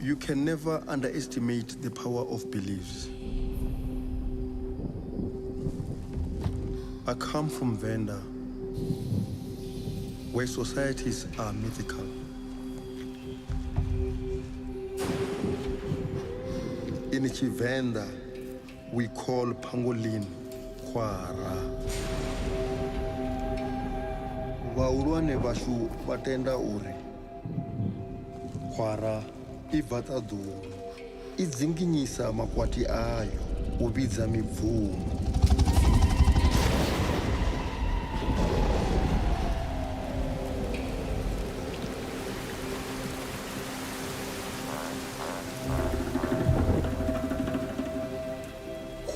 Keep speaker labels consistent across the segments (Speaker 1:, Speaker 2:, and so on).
Speaker 1: You can never underestimate the power of beliefs. I come from Venda, where societies are mythical. In Chivenda, we call Pangolin Kwara. Vaulwane vashu vatenda uri Kwara ibvata dhuru idzinginyisa makwati ayo uvidza mibvumo.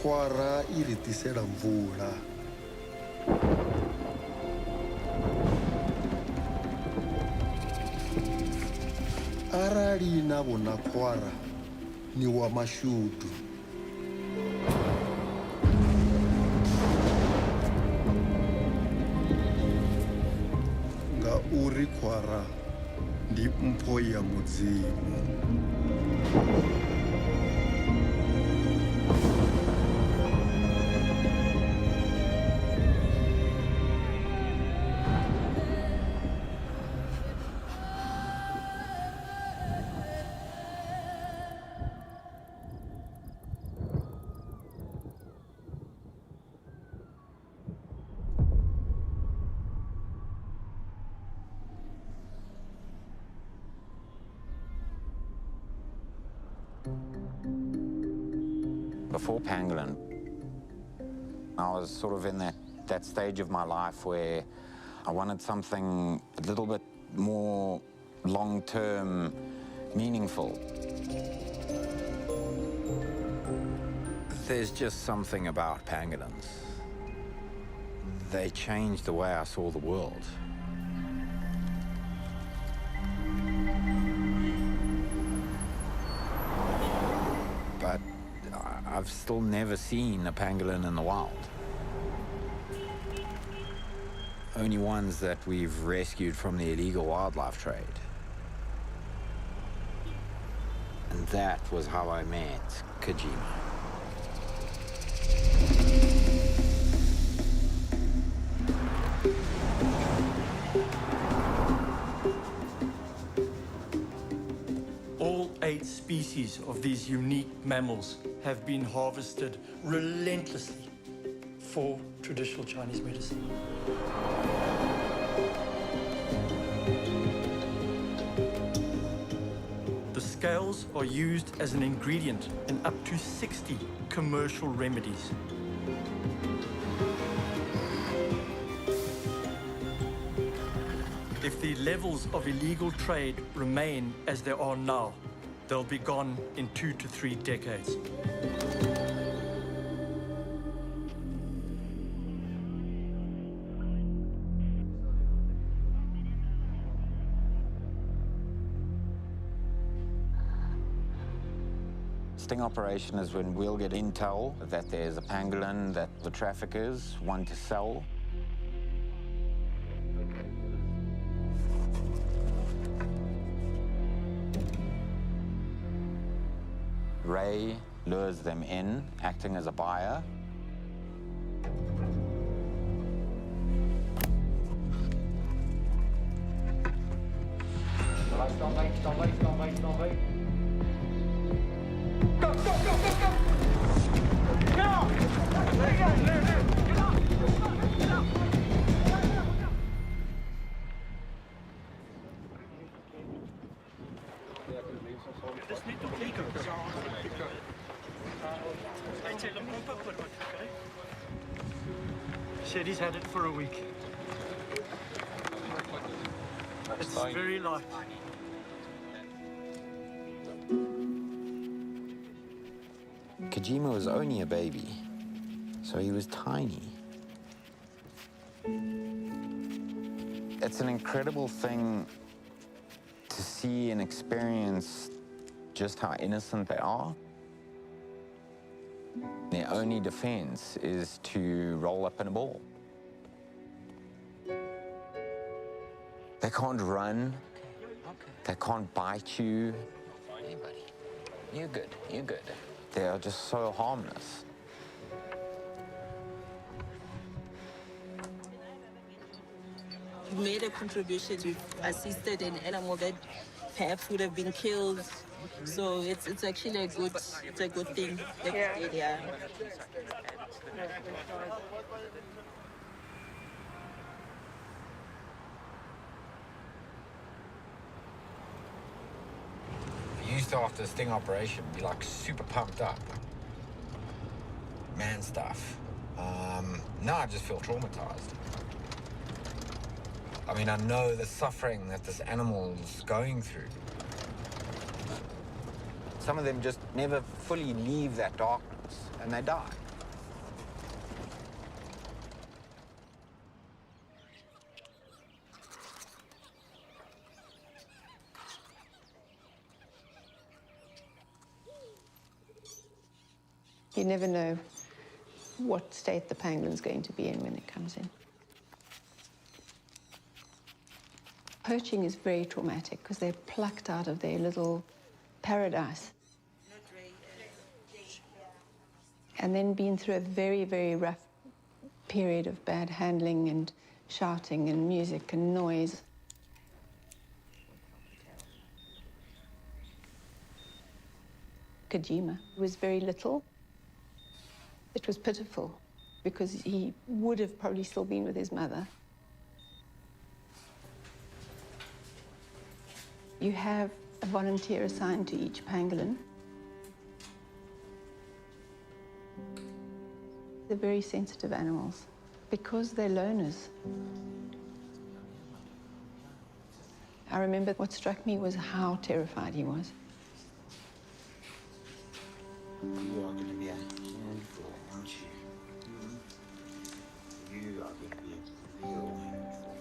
Speaker 1: Kwara iri tisela mvula. Arali navona Kwara ni wa mashudu. Ngauri Kwara ndi mpho ya mudzimu.
Speaker 2: Before Pangolin, I was sort of in that stage of my life where I wanted something a little bit more long-term, meaningful. There's just something about pangolins. They changed the way I saw the world. But I've still never seen a pangolin in the wild. Only ones that we've rescued from the illegal wildlife trade. And that was how I met Kajima.
Speaker 3: All 8 species of these unique mammals have been harvested relentlessly for traditional Chinese medicine. The scales are used as an ingredient in up to 60 commercial remedies. If the levels of illegal trade remain as they are now, they'll be gone in 2 to 3 decades.
Speaker 2: Sting operation is when we'll get intel that there's a pangolin that the traffickers want to sell. Ray lures them in, acting as a buyer.
Speaker 4: Stand by. Go! Get off! Get out!
Speaker 3: Dis net op die kant. Hy sê hulle pomp op wat kry. Said he's had it for a week. It's very light.
Speaker 2: Kajima was only a baby, so he was tiny. It's an incredible thing to see and experience just how innocent they are. Their only defense is to roll up in a ball. They can't run. They can't bite you.
Speaker 5: Hey, buddy.
Speaker 2: You're good, you're good. They are just so harmless.
Speaker 5: We've made a contribution. We've assisted an animal that perhaps would have been killed. So it's actually a good thing that we did, yeah.
Speaker 2: I used to, after a sting operation, be like super pumped up, like man stuff. Now I just feel traumatized. I mean, I know the suffering that this animal's going through. Some of them just never fully leave that darkness, and they die.
Speaker 6: You never know what state the pangolin's going to be in when it comes in. Poaching is very traumatic because they're plucked out of their little paradise. And then been through a very, very rough period of bad handling and shouting and music and noise. Kojima was very little. It was pitiful because he would have probably still been with his mother. You have a volunteer assigned to each pangolin. They're very sensitive animals because they're loners. I remember what struck me was how terrified he was.
Speaker 7: You are going to be a handful, aren't you? You are going to be a real handful.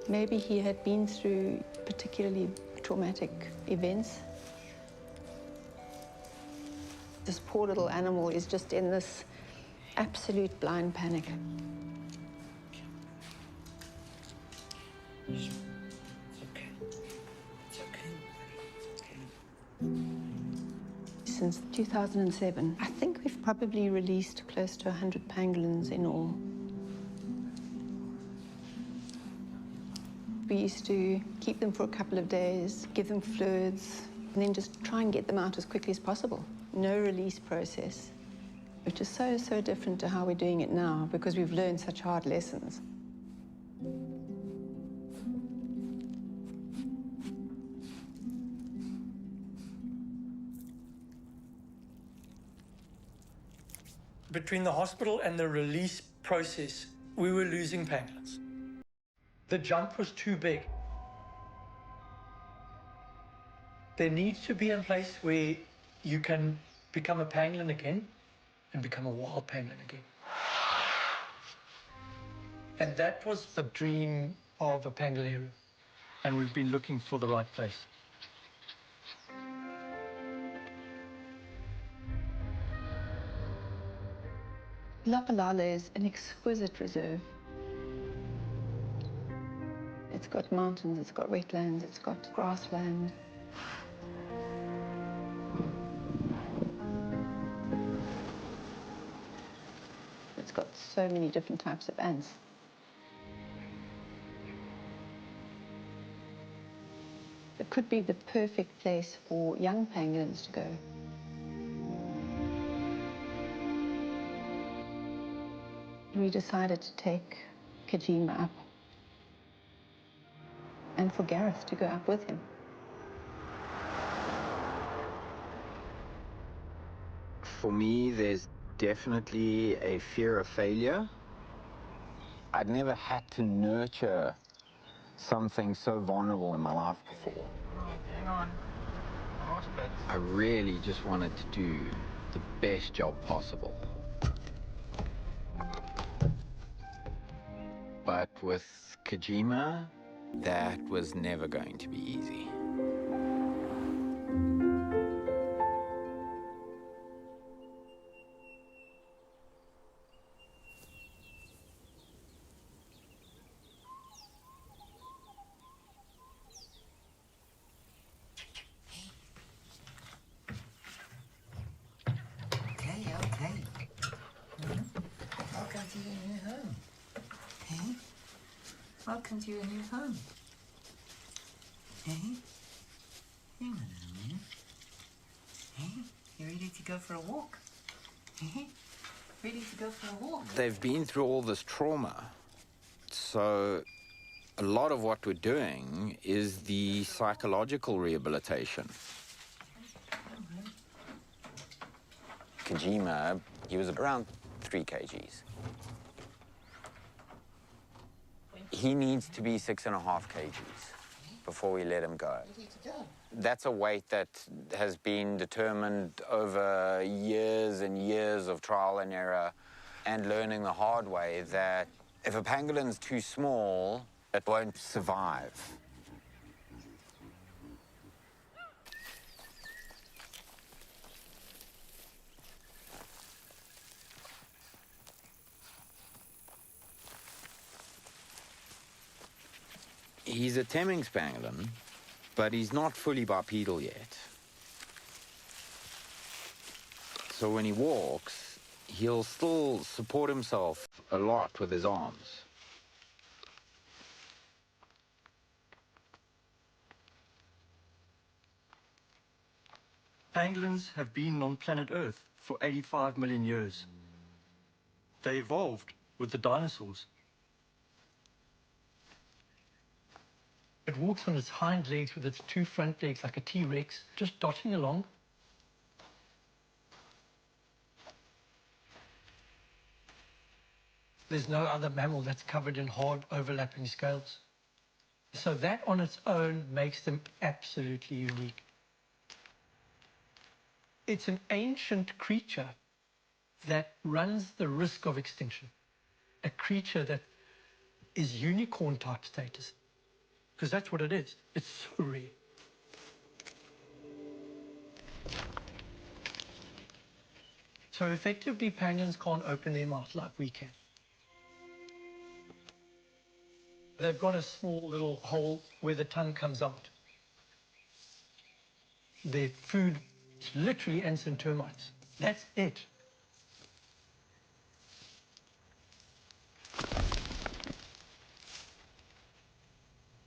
Speaker 6: Maybe he had been through particularly traumatic events. This poor little animal is just in this absolute blind panic.
Speaker 7: It's okay. It's okay. It's okay.
Speaker 6: Since 2007, I think we've probably released close to 100 pangolins in all. We used to keep them for a couple of days, give them fluids, and then just try and get them out as quickly as possible. No release process, which is so, so different to how we're doing it now because we've learned such hard lessons.
Speaker 3: Between the hospital and the release process, we were losing pangolins. The jump was too big. There needs to be a place where you can become a pangolin again and become a wild pangolin again. And that was the dream of a pangolin, and we've been looking for the right place.
Speaker 6: Lapalala is an exquisite reserve. It's got mountains, it's got wetlands, it's got grassland. It's got so many different types of ants. It could be the perfect place for young pangolins to go. We decided to take Kojima up and for Gareth to go up with him.
Speaker 2: For me, there's definitely a fear of failure. I'd never had to nurture something so vulnerable in my life before.
Speaker 7: Hang on.
Speaker 2: I really just wanted to do the best job possible. But with Kojima, that was never going to be easy.
Speaker 7: new home. Hey? Welcome to your new home. Hey? Hang on a minute. Hey? You ready to go for a walk? Hey? Ready to go for a walk?
Speaker 2: They've been through all this trauma, so a lot of what we're doing is the psychological rehabilitation. Kojima, he was around 3 kgs. He needs to be 6.5 kgs before we let him go. That's a weight that has been determined over years and years of trial and error and learning the hard way that if a pangolin's too small, it won't survive. He's a Temmings pangolin, but he's not fully bipedal yet. So when he walks, he'll still support himself a lot with his arms.
Speaker 3: Pangolins have been on planet Earth for 85 million years. They evolved with the dinosaurs. It walks on its hind legs with its 2 front legs like a T-Rex, just dotting along. There's no other mammal that's covered in hard overlapping scales. So that on its own makes them absolutely unique. It's an ancient creature that runs the risk of extinction. A creature that is unicorn type status. Because that's what it is. It's so rare. So effectively, pangolins can't open their mouth like we can. They've got a small little hole where the tongue comes out. Their food is literally ants and termites. That's it.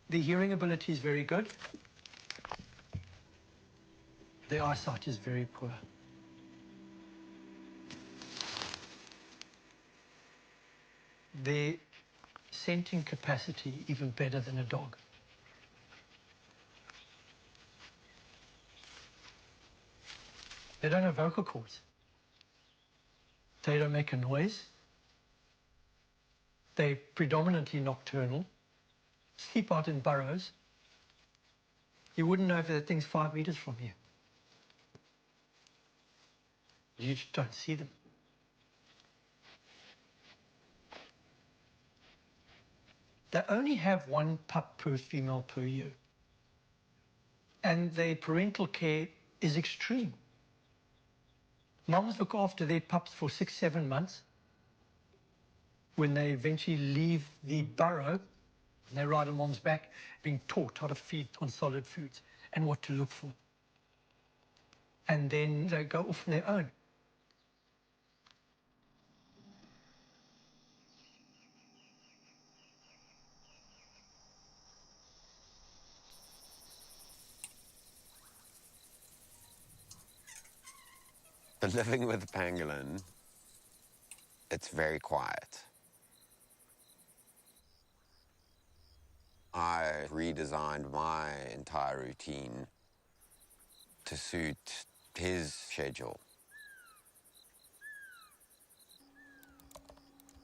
Speaker 3: The hearing ability is very good. Their eyesight is very poor. Their scenting capacity even better than a dog. They don't have vocal cords. They don't make a noise. They're predominantly nocturnal, sleep out in burrows. You wouldn't know if that thing's 5 meters from you. You just don't see them. They only have 1 pup per female per year. And their parental care is extreme. Moms look after their pups for 6-7 months. When they eventually leave the burrow, they ride on mom's back, being taught how to feed on solid foods and what to look for. And then they go off on their own.
Speaker 2: But living with a pangolin, it's very quiet. I redesigned my entire routine to suit his schedule.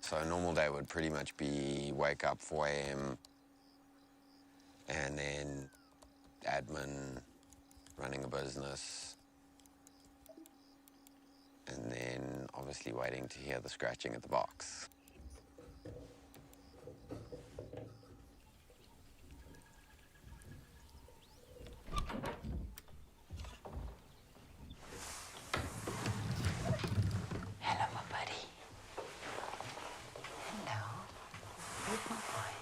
Speaker 2: So a normal day would pretty much be wake up 4 a.m. and then admin, running a business, and then obviously waiting to hear the scratching at the box.
Speaker 7: Hello, my buddy. Hello. Where's my boy?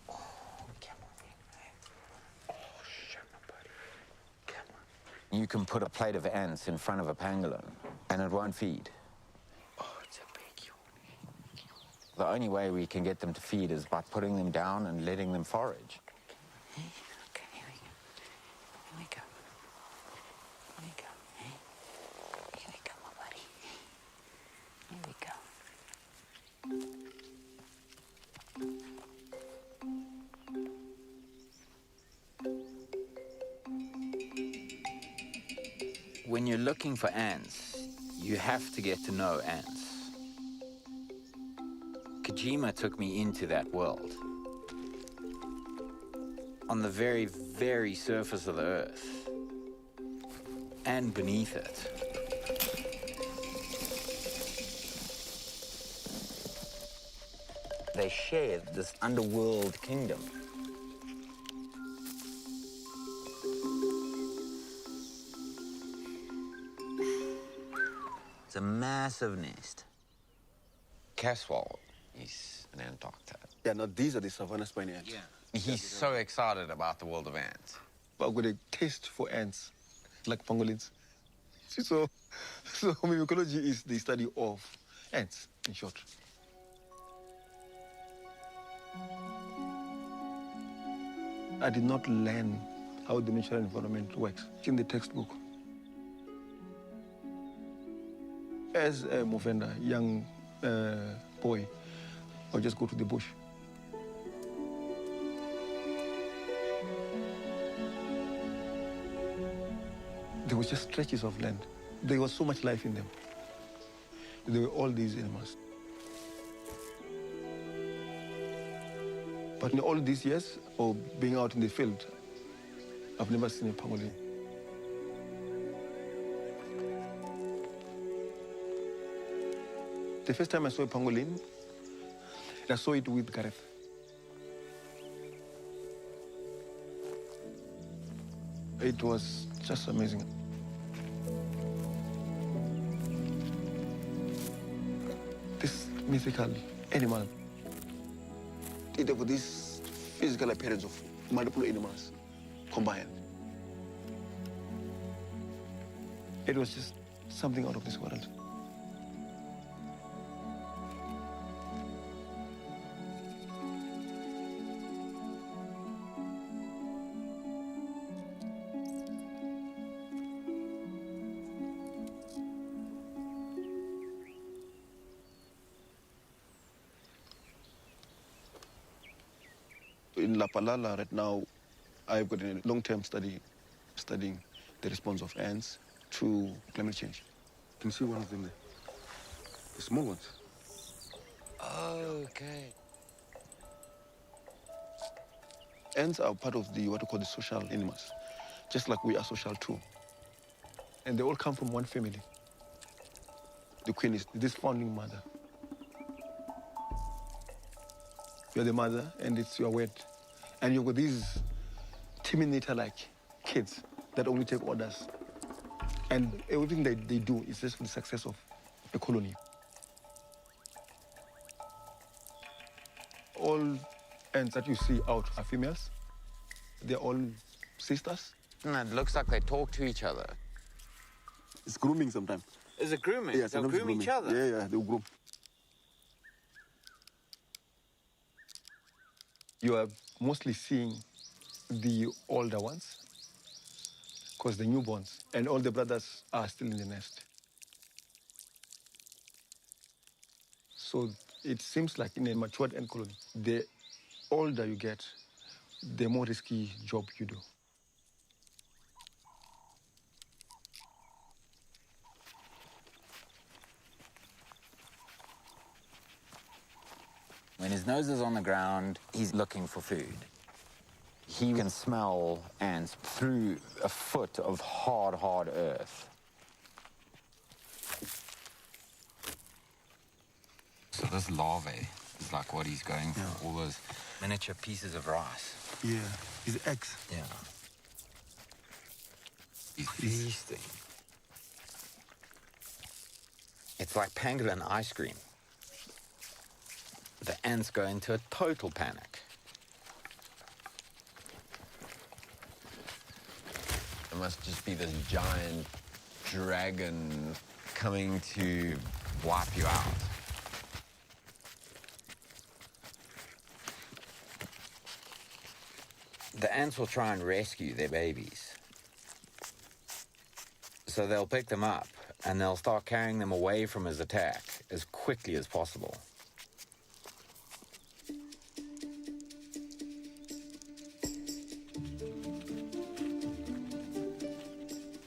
Speaker 7: Oh, come on. Oh, shit, my buddy. Come on.
Speaker 2: You can put a plate of ants in front of a pangolin and it won't feed.
Speaker 7: Oh, it's a big yawn.
Speaker 2: The only way we can get them to feed is by putting them down and letting them forage.
Speaker 7: Okay, here we go. Here we go. Here we go. Hey. Here we go, my buddy. Here we go.
Speaker 2: When you're looking for ants, you have to get to know ants. Kojima took me into that world. On the very, very surface of the earth, and beneath it. They share this underworld kingdom. It's a massive nest. Caswell, he's an ant doctor.
Speaker 8: Yeah, now these are the savannah spiny ants.
Speaker 2: Yeah. He's so excited about the world of ants.
Speaker 8: But I've got a taste for ants, like pangolins. So mimicology is the study of ants, in short. I did not learn how the natural environment works in the textbook. As a Movenda, young boy, I'll just go to the bush. There was just stretches of land. There was so much life in them. There were all these animals. But in all these years of being out in the field, I've never seen a pangolin. The first time I saw a pangolin, I saw it with Gareth. It was just amazing. This mythical animal, it had this physical appearance of multiple animals combined. It was just something out of this world. In La Palala right now, I've got a long-term study studying the response of ants to climate change. Can you see one of them there? The small ones.
Speaker 2: Okay.
Speaker 8: Ants are part of the what we call the social animals, just like we are social too. And they all come from one family. The queen is this founding mother. You're the mother, and it's your word. And you've got these terminator-like kids that only take orders. And everything they do is just for the success of a colony. All ants that you see out are females. They're all sisters.
Speaker 2: And it looks like they talk to each other.
Speaker 8: It's grooming sometimes.
Speaker 2: Is it grooming?
Speaker 8: Yeah,
Speaker 2: They'll
Speaker 8: sometimes
Speaker 2: groom each
Speaker 8: grooming.
Speaker 2: other?
Speaker 8: Yeah, they'll groom. You are mostly seeing the older ones, because the newborns, and all the brothers are still in the nest. So it seems like in a matured ant colony, the older you get, the more risky job you do.
Speaker 2: When his nose is on the ground, he's looking for food. He can smell ants through a foot of hard, hard earth. So this larvae is like what he's going for, all those miniature pieces of rice.
Speaker 8: Yeah, his eggs.
Speaker 2: Yeah. He's feasting. It's like pangolin ice cream. The ants go into a total panic. It must just be this giant dragon coming to wipe you out. The ants will try and rescue their babies. So they'll pick them up and they'll start carrying them away from his attack as quickly as possible.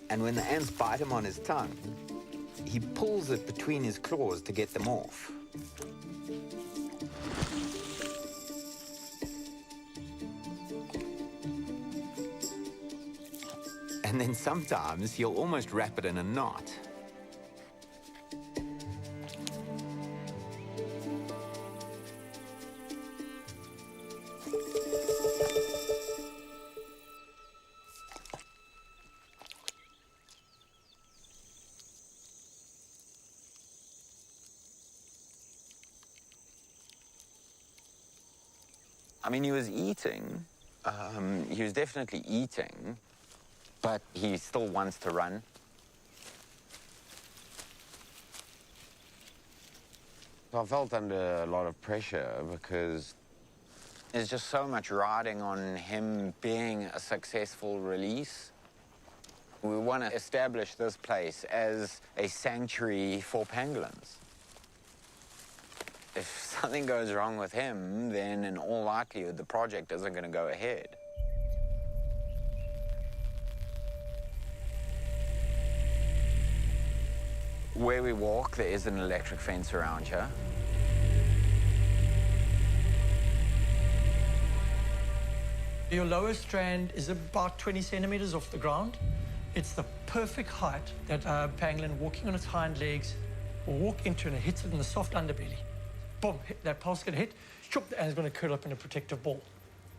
Speaker 2: And when the ants bite him on his tongue, he pulls it between his claws to get them off. And then sometimes he'll almost wrap it in a knot. I mean, he was eating. He was definitely eating, but he still wants to run. I felt under a lot of pressure because there's just so much riding on him being a successful release. We want to establish this place as a sanctuary for pangolins. If something goes wrong with him, then in all likelihood, the project isn't going to go ahead. Where we walk, there is an electric fence around here.
Speaker 3: Your lower strand is about 20 centimeters off the ground. It's the perfect height that a pangolin walking on its hind legs will walk into, and it hits it in the soft underbelly. Boom, that pulse going to hit, shoop, and it's going to curl up in a protective ball.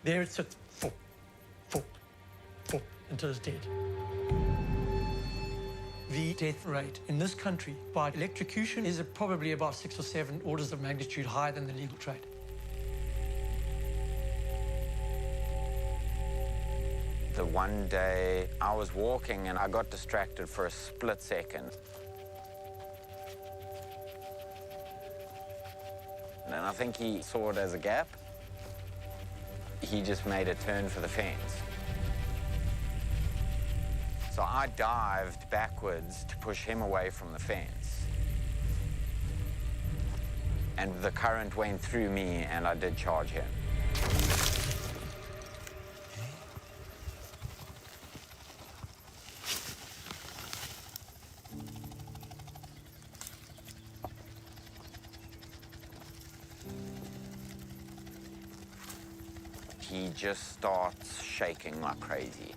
Speaker 3: There it sits, foop, foop, foop, until it's dead. The death rate in this country by electrocution is probably about 6 or 7 orders of magnitude higher than the legal trade.
Speaker 2: The one day I was walking and I got distracted for a split second. And I think he saw it as a gap. He just made a turn for the fence. So I dived backwards to push him away from the fence. And the current went through me and I did charge him. He just starts shaking like crazy.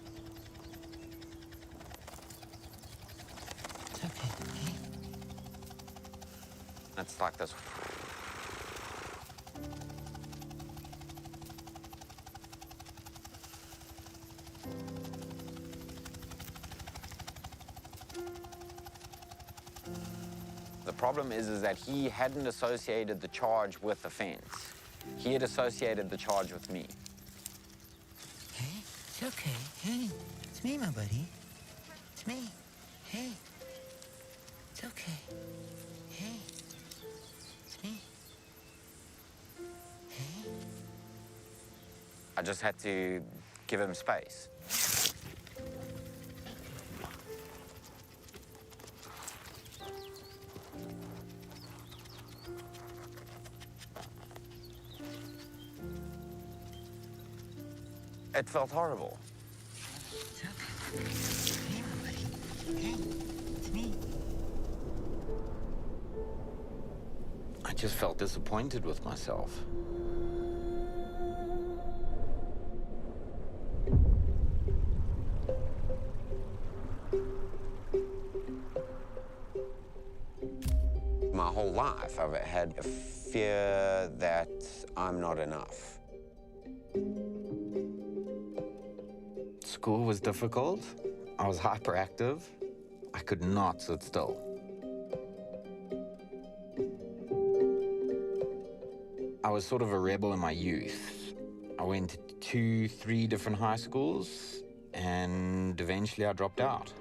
Speaker 7: It's okay.
Speaker 2: It's like this. The problem is that he hadn't associated the charge with the fence. He had associated the charge with me.
Speaker 7: Hey, it's okay. Hey, it's me, my buddy. It's me. Hey, it's okay. Hey, it's me. Hey.
Speaker 2: I just had to give him space. It felt horrible.
Speaker 7: It's okay. Hey, my buddy. Hey, it's me.
Speaker 2: I just felt disappointed with myself. My whole life, I've had a fear that I'm not enough. School was difficult. I was hyperactive. I could not sit still. I was sort of a rebel in my youth. I went to 2-3 different high schools, and eventually I dropped out.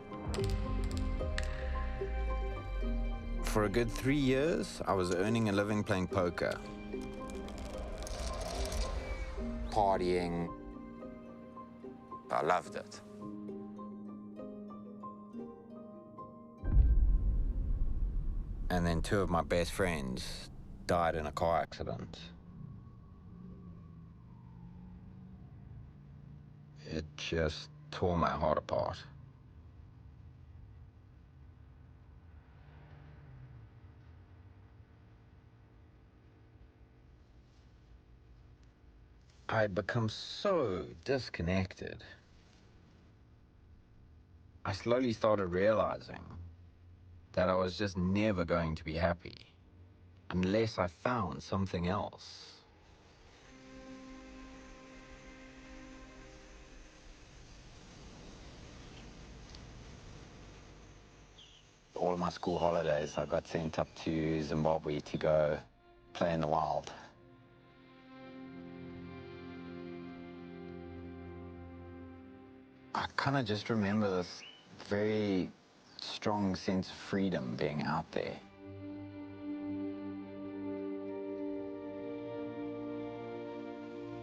Speaker 2: For a good 3 years, I was earning a living playing poker, partying, I loved it. And then 2 of my best friends died in a car accident. It just tore my heart apart. I had become so disconnected. I slowly started realizing that I was just never going to be happy unless I found something else. All my school holidays, I got sent up to Zimbabwe to go play in the wild. I kind of just remember this very strong sense of freedom being out there.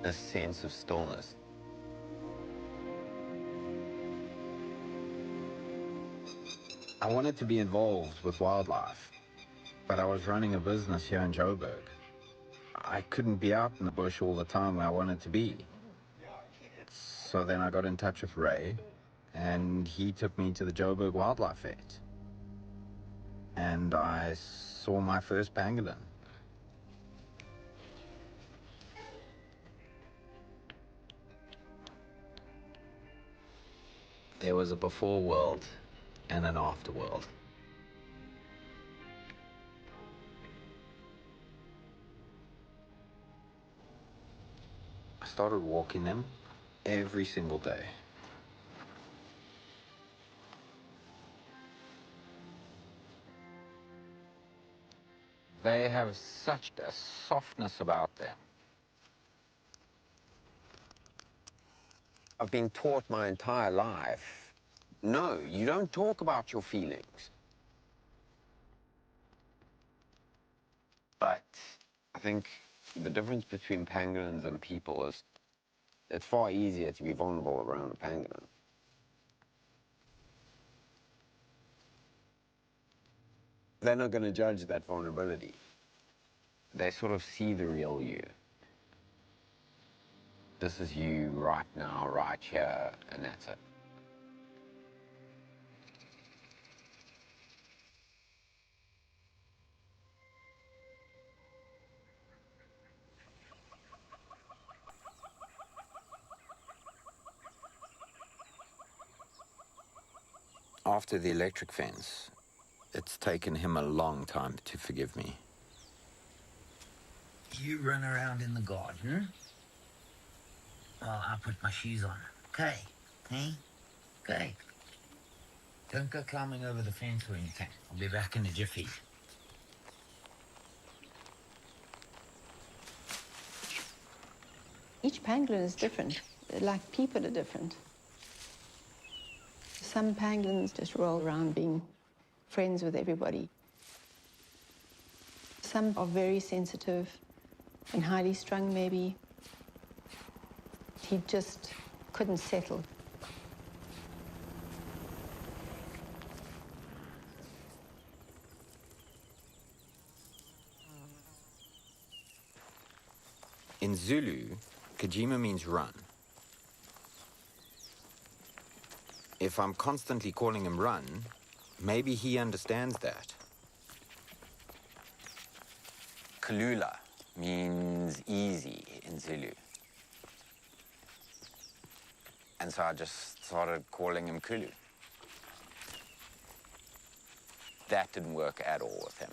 Speaker 2: A sense of stillness. I wanted to be involved with wildlife, but I was running a business here in Joburg. I couldn't be out in the bush all the time where I wanted to be. So then I got in touch with Ray, and he took me to the Joburg Wildlife Vet. And I saw my first pangolin. There was a before world and an after world. I started walking them every single day. They have such a softness about them. I've been taught my entire life, no, you don't talk about your feelings. But I think the difference between pangolins and people is it's far easier to be vulnerable around a pangolin. They're not going to judge that vulnerability. They sort of see the real you. This is you right now, right here, and that's it. After the electric fence, it's taken him a long time to forgive me.
Speaker 7: You run around in the garden while I put my shoes on. Okay? Hey? Okay. Don't go climbing over the fence or anything. I'll be back in a jiffy.
Speaker 6: Each pangolin is different, like people are different. Some pangolins just roll around being friends with everybody. Some are very sensitive and highly strung, maybe. He just couldn't settle.
Speaker 2: In Zulu, Kajima means run. If I'm constantly calling him run, maybe he understands that. Kulula means easy in Zulu. And so I just started calling him Kulu. That didn't work at all with him.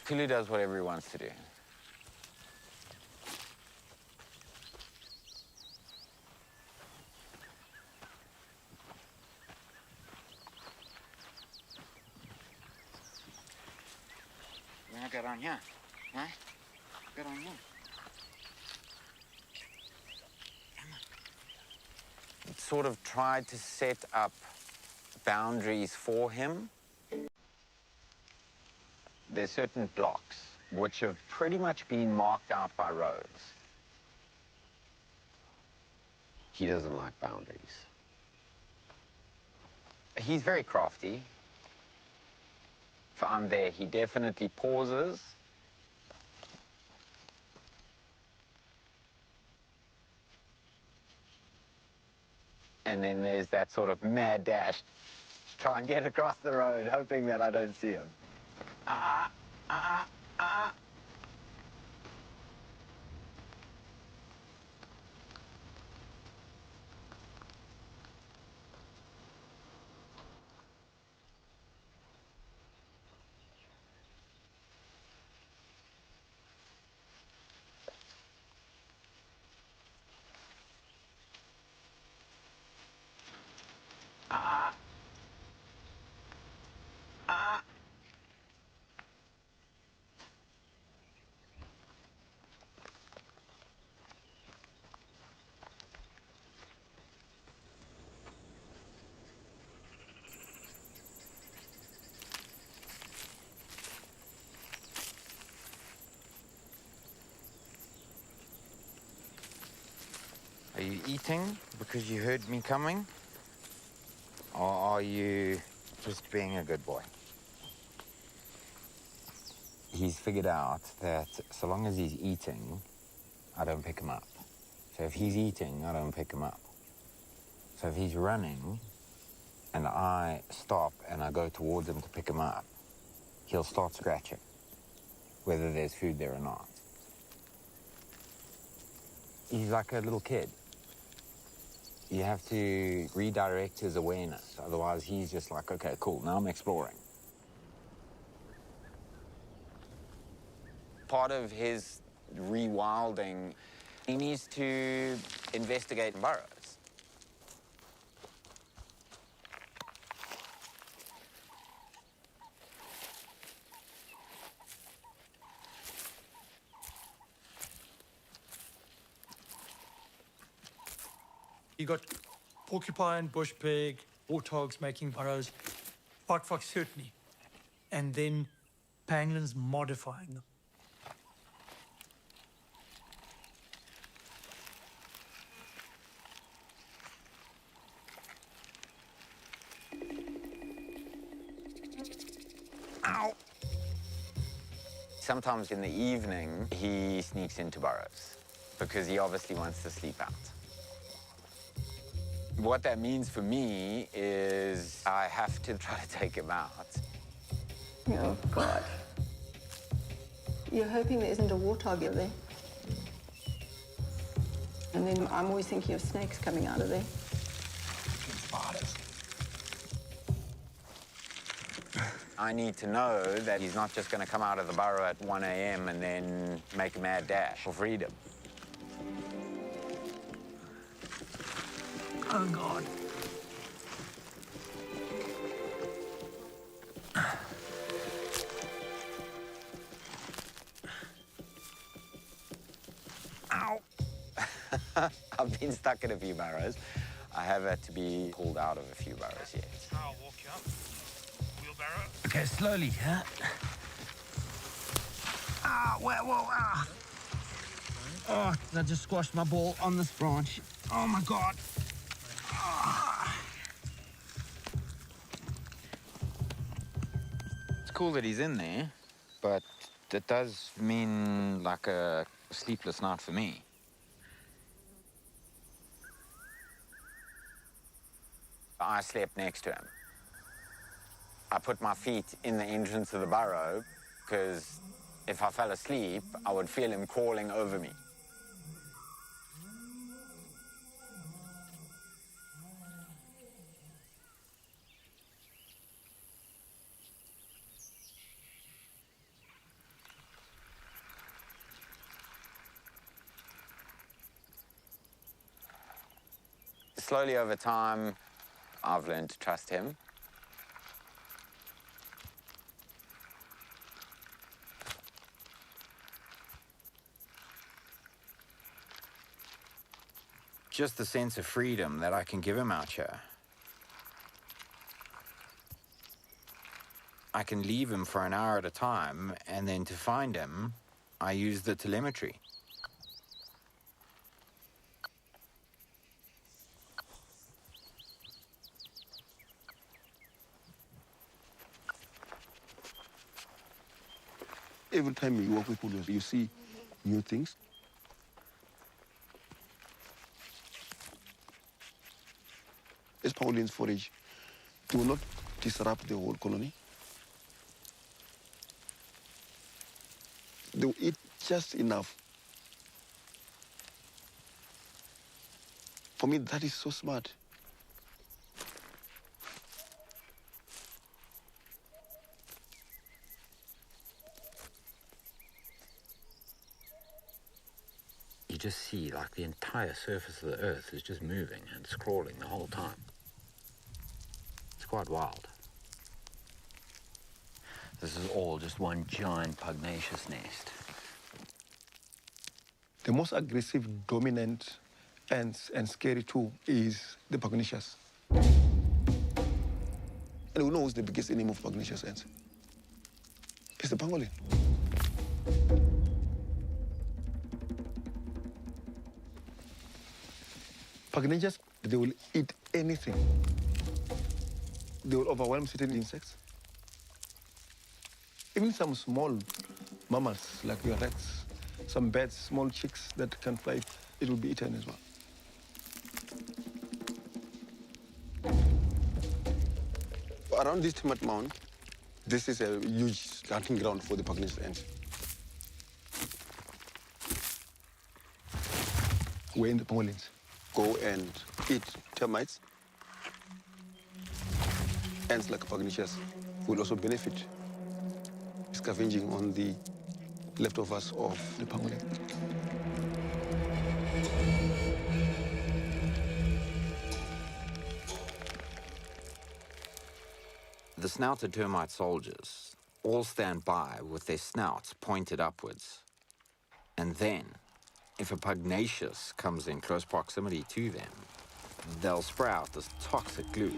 Speaker 2: Kulu does whatever he wants to do. You wanna get on here? Huh? Get on here. Sort of tried to set up boundaries for him. There's certain blocks which have pretty much been marked out by roads. He doesn't like boundaries. He's very crafty. If I'm there, he definitely pauses. And then there's that sort of mad dash. Try and get across the road, hoping that I don't see him. Ah, ah, ah. Are you eating because you heard me coming? Or are you just being a good boy? He's figured out that so long as he's eating, I don't pick him up. So if he's eating, I don't pick him up. So if he's running and I stop and I go towards him to pick him up, he'll start scratching, whether there's food there or not. He's like a little kid. You have to redirect his awareness. Otherwise, he's just like, okay, cool, now I'm exploring. Part of his rewilding, he needs to investigate burrows.
Speaker 3: You got porcupine, bush pig, warthogs making burrows, fox certainly, and then pangolins modifying them.
Speaker 2: Ow! Sometimes in the evening, he sneaks into burrows because he obviously wants to sleep out. What that means for me is I have to try to take him out.
Speaker 6: Oh, God. You're hoping there isn't a warthog there. And then I'm always thinking of snakes coming out of there.
Speaker 2: Spiders. I need to know that he's not just going to come out of the burrow at 1 a.m. and then make a mad dash for freedom.
Speaker 3: Oh, God.
Speaker 2: Ow! I've been stuck in a few burrows. I have had to be pulled out of a few burrows yet.
Speaker 3: I'll walk you up. Wheelbarrow.
Speaker 2: Okay, slowly, huh? Ah, whoa, ah. Oh, I just squashed my ball on this branch. Oh, my God. It's cool that he's in there, but it does mean like a sleepless night for me. I slept next to him. I put my feet in the entrance of the burrow because if I fell asleep, I would feel him crawling over me. Slowly over time, I've learned to trust him. Just the sense of freedom that I can give him out here. I can leave him for an hour at a time, and then to find him, I use the telemetry.
Speaker 8: Every time you work with Kulus, you see new things. As Pangolins forage, do not disrupt the whole colony. They will eat just enough. For me, that is so smart.
Speaker 2: You just see like the entire surface of the earth is just moving and scrawling the whole time. It's quite wild. This is all just one giant pugnacious nest.
Speaker 8: The most aggressive, dominant, and scary too is the pugnacious. And who knows the biggest enemy of pugnacious ants? It's the pangolin. Pugnacious, they will eat anything. They will overwhelm certain insects. Even some small mammals, like your rats, some birds, small chicks that can fly, it will be eaten as well. Around this termite mound, this is a huge hunting ground for the pugnacious ants. Where the pangolins go and eat termites, ants like pugnacious will also benefit, scavenging on the leftovers of the pangolin.
Speaker 2: The snouted termite soldiers all stand by with their snouts pointed upwards. And then, if a pugnacious comes in close proximity to them, they'll sprout this toxic glue.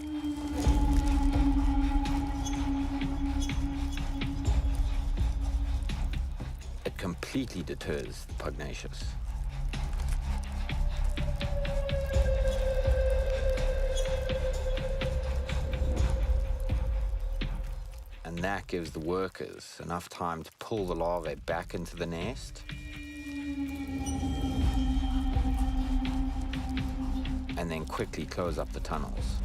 Speaker 2: It completely deters the pugnacious. And that gives the workers enough time to pull the larvae back into the nest and then quickly close up the tunnels.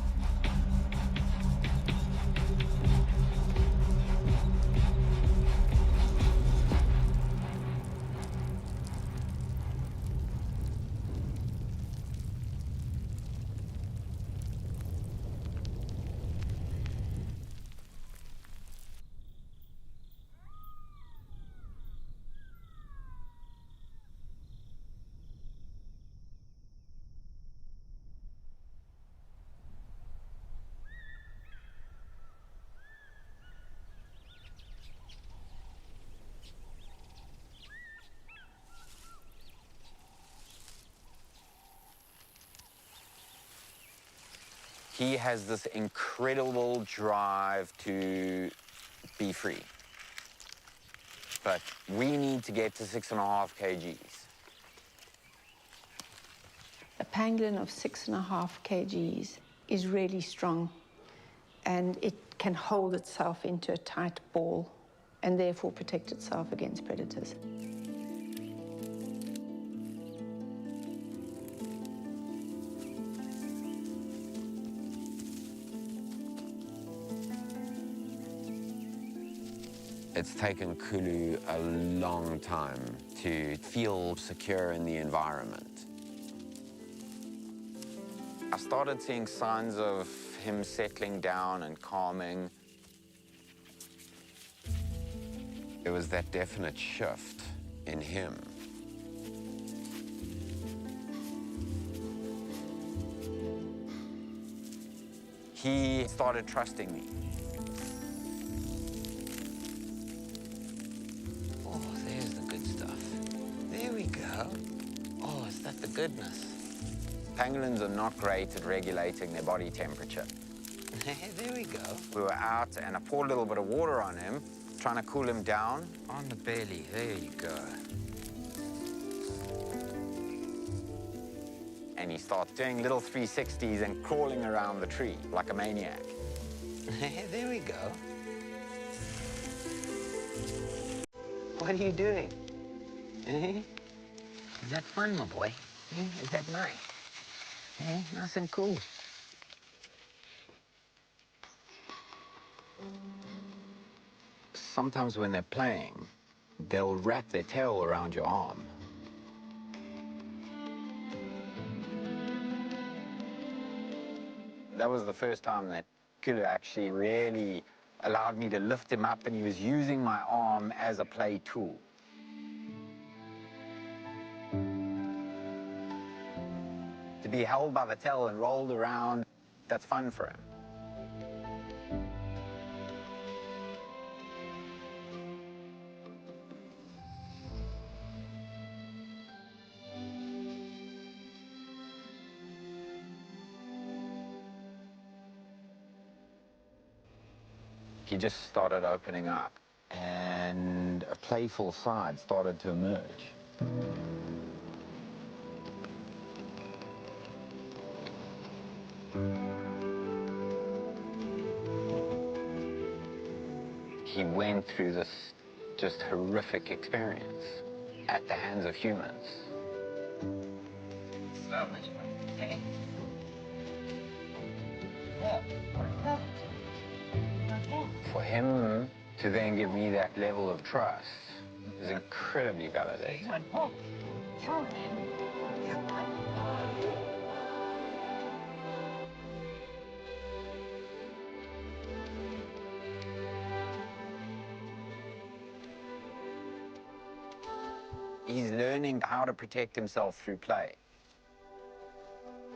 Speaker 2: He has this incredible drive to be free. But we need to get to 6.5 kgs.
Speaker 6: A pangolin of 6.5 kgs is really strong, and it can hold itself into a tight ball and therefore protect itself against predators.
Speaker 2: It's taken Kulu a long time to feel secure in the environment. I started seeing signs of him settling down and calming. It was that definite shift in him. He started trusting me. Oh, there's the good stuff. There we go. Oh, is that the goodness? Pangolins are not great at regulating their body temperature. There we go. We were out and I poured a little bit of water on him, trying to cool him down. On the belly, there you go. And he starts doing little 360s and crawling around the tree like a maniac. There we go. What are you doing? Eh? Is that fun, my boy? Eh? Is that nice? Eh? Nice and cool. Sometimes when they're playing, they'll wrap their tail around your arm. That was the first time that Kulus actually really allowed me to lift him up, and he was using my arm as a play tool. To be held by the tail and rolled around, that's fun for him. He just started opening up, and a playful side started to emerge. He went through this just horrific experience at the hands of humans. So much fun. Hey. For him to then give me that level of trust is incredibly validating. He's learning how to protect himself through play.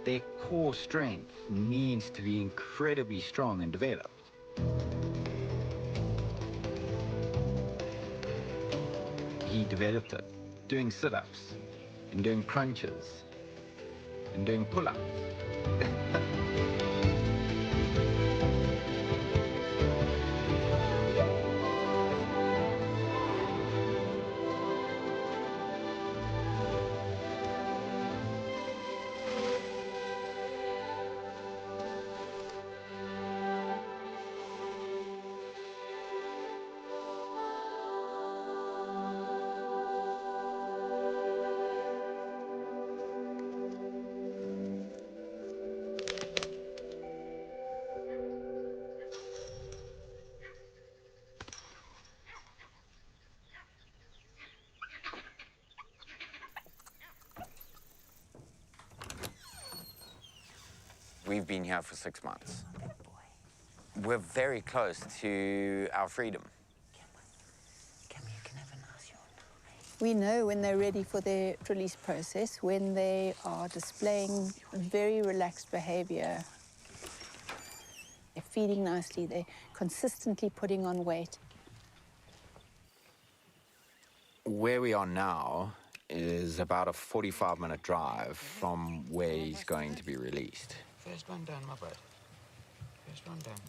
Speaker 2: Their core strength needs to be incredibly strong and developed. He developed it doing sit-ups, and doing crunches, and doing pull-ups. We've been here for 6 months. We're very close to our freedom.
Speaker 6: We know when they're ready for their release process, when they are displaying very relaxed behavior. They're feeding nicely, they're consistently putting on weight.
Speaker 2: Where we are now is about a 45-minute drive from where he's going to be released.
Speaker 9: First one done, my bud. First one done.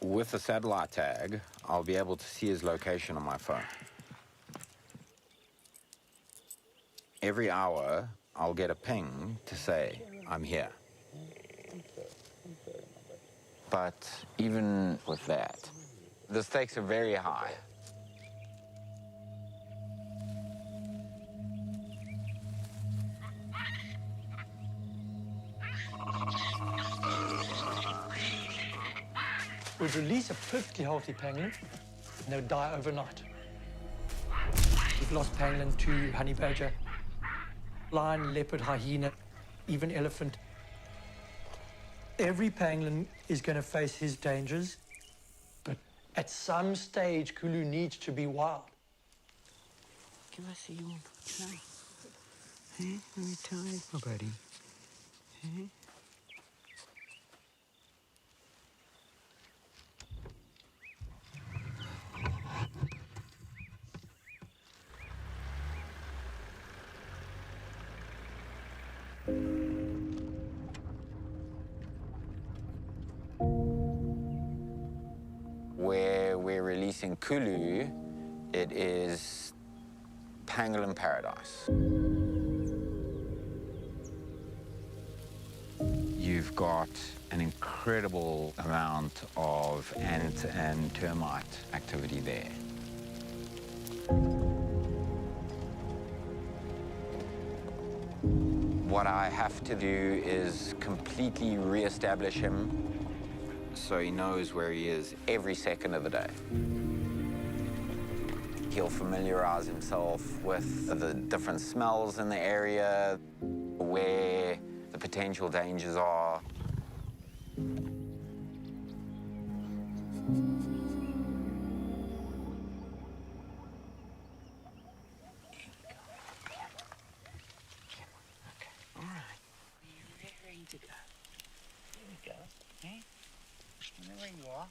Speaker 2: With the satellite tag, I'll be able to see his location on my phone. Every hour, I'll get a ping to say, I'm here. But even with that, the stakes are very high.
Speaker 3: We'd release a perfectly healthy pangolin, and they would die overnight. We've lost pangolin to honey badger, lion, leopard, hyena, even elephant. Every pangolin is going to face his dangers, but at some stage, Kulus needs to be wild.
Speaker 9: Give us a yawn. No. Hey, are you tired, my buddy? Hey?
Speaker 2: Where we're releasing Kulus, it is pangolin paradise. You've got an incredible amount of ant and termite activity there. What I have to do is completely re-establish him so he knows where he is every second of the day. He'll familiarize himself with the different smells in the area, where the potential dangers are.
Speaker 9: To go. Here we go. Eh? Where you are.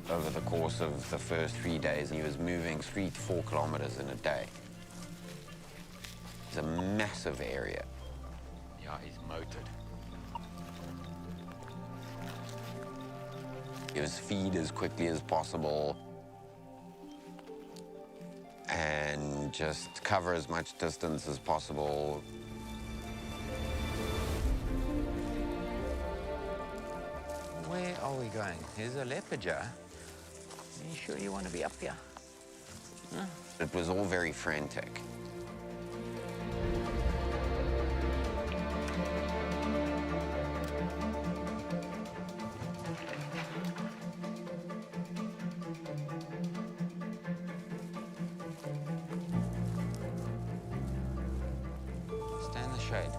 Speaker 2: Over the course of the first 3 days, he was moving 3 to 4 kilometers in a day. It's a massive area. Yeah, he's motored. He was feed as quickly as possible and just cover as much distance as possible. Where are we going? There's a leopard, Joe. Are you sure you want to be up here? Huh? It was all very frantic. Stay in the shade.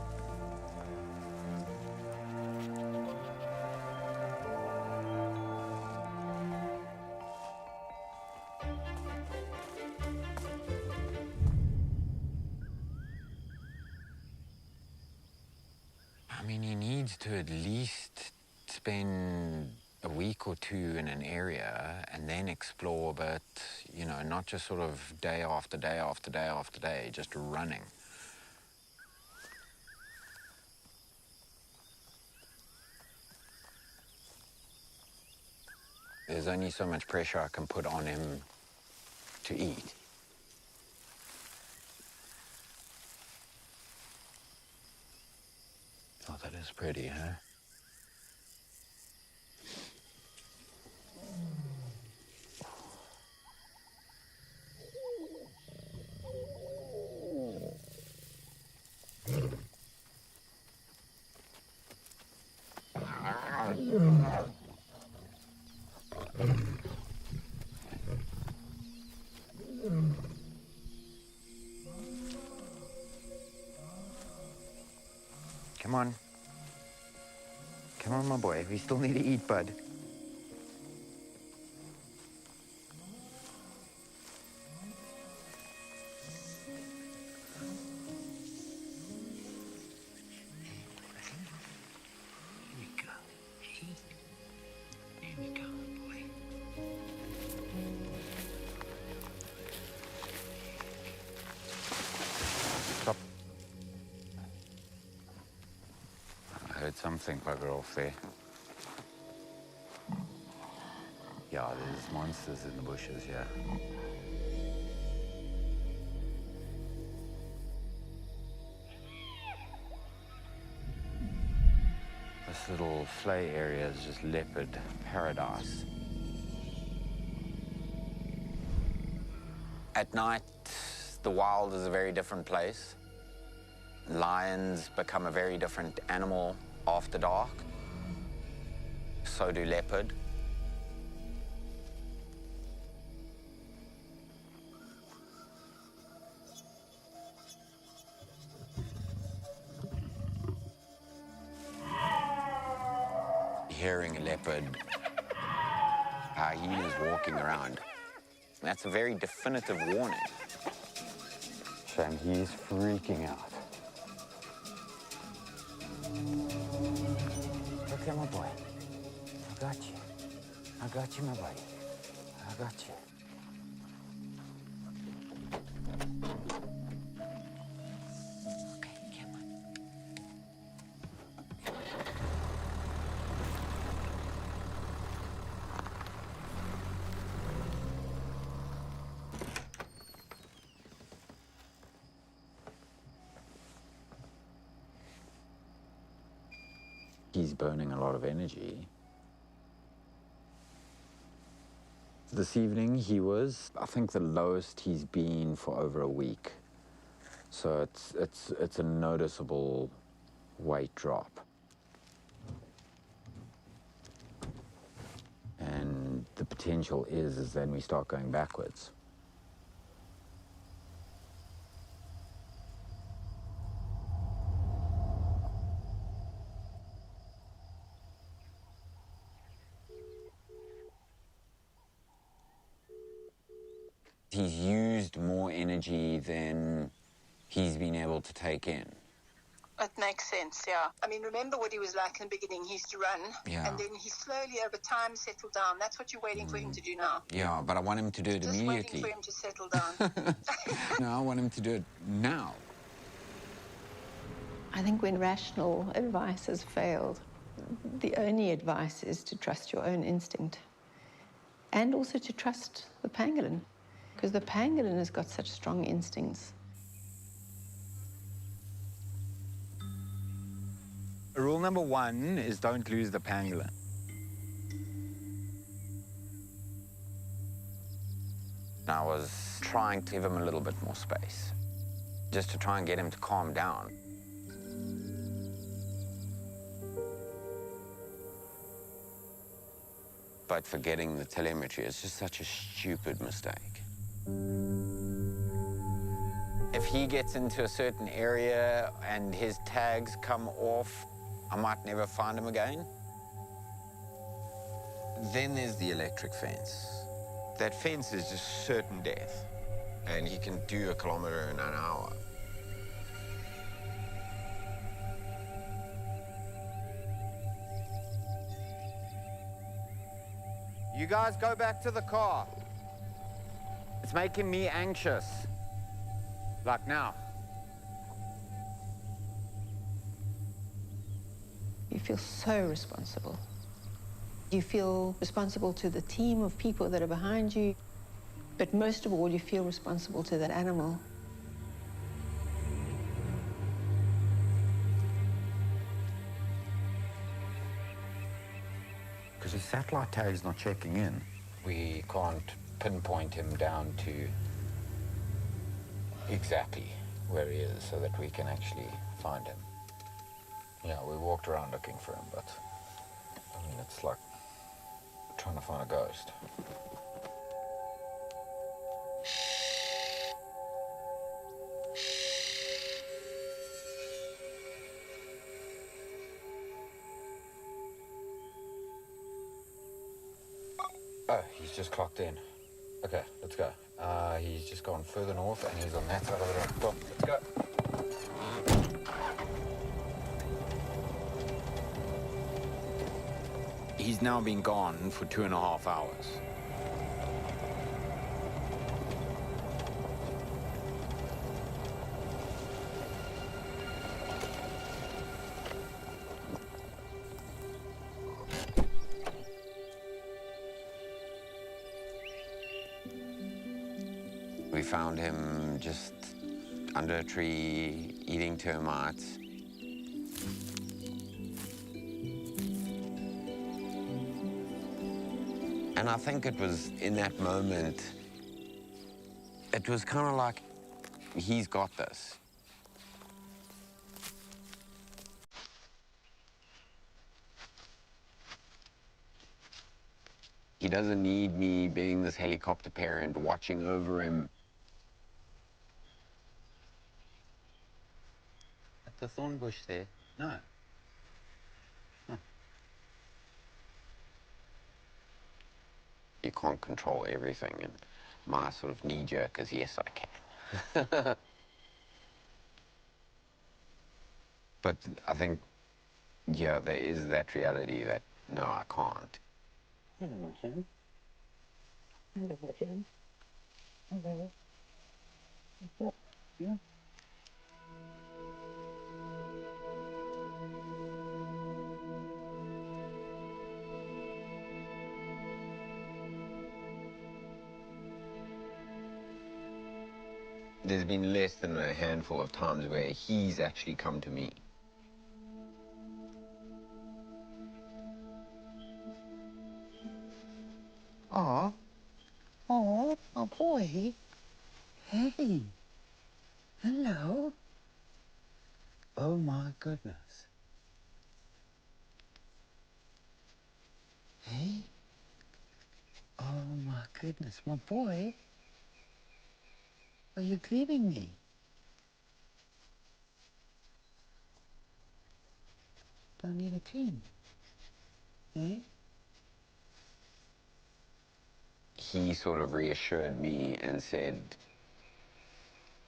Speaker 2: I mean, he needs to at least spend a week or two in an area and then explore, but, you know, not just sort of day after day after day after day, just running. There's only so much pressure I can put on him to eat. Oh, that is pretty, huh? Come on. Come on, my boy. We still need to eat, bud. Stop. I heard something bugger off there. Yeah, there's monsters in the bushes, yeah. This little flay area is just leopard paradise. At night, the wild is a very different place. Lions become a very different animal after dark. So do leopard. Hearing a leopard, hyenas walking around. That's a very definitive warning. Shame he's freaking out. Okay, my boy. I got you. I got you, my buddy. I got you. He's burning a lot of energy. This evening he was, I think, the lowest he's been for over a week. So it's a noticeable weight drop. And the potential is then we start going backwards. He's used more energy than he's been able to take in.
Speaker 6: It makes sense, yeah. I mean, remember what he was like in the beginning. He used to run,
Speaker 2: Yeah.
Speaker 6: and then he slowly, over time, settled down. That's what you're waiting for him to do now.
Speaker 2: Yeah, but I want him to do it
Speaker 6: Just
Speaker 2: immediately.
Speaker 6: waiting for him to settle down.
Speaker 2: No, I want him to do it now.
Speaker 6: I think when rational advice has failed, the only advice is to trust your own instinct. And also to trust the pangolin, because the pangolin has got such strong instincts.
Speaker 2: Rule number 1 is don't lose the pangolin. I was trying to give him a little bit more space, just to try and get him to calm down. But forgetting the telemetry is just such a stupid mistake. If he gets into a certain area and his tags come off, I might never find him again. Then there's the electric fence. That fence is just certain death, and he can do 1 kilometer in an hour. You guys go back to the car. It's making me anxious. Like now.
Speaker 6: You feel so responsible. You feel responsible to the team of people that are behind you, but most of all, you feel responsible to that animal.
Speaker 2: Because his satellite tag is not checking in. We can't pinpoint him down to exactly where he is so that we can actually find him. Yeah, we walked around looking for him, but I mean, it's like trying to find a ghost. Oh, he's just clocked in. Okay, let's go. He's just gone further north and he's on that side of the road. Go, let's go. He's now been gone for 2.5 hours. We found him just under a tree, eating termites. And I think it was in that moment, it was kind of like, he's got this. He doesn't need me being this helicopter parent watching over him. At the thorn bush there? No. Huh. You can't control everything, and my sort of knee-jerk is, yes, I can. But I think, yeah, there is that reality that, no, I can't.
Speaker 9: Hello, Jim. Hello, Jim. Hello. What's up? Yeah.
Speaker 2: There's been less than a handful of times where he's actually come to me.
Speaker 9: Oh. Oh, my boy. Hey. Hello. Oh, my goodness. Hey. Oh, my goodness. My boy. Are you cleaning me? Don't need a clean. Eh?
Speaker 10: He sort of reassured me and said,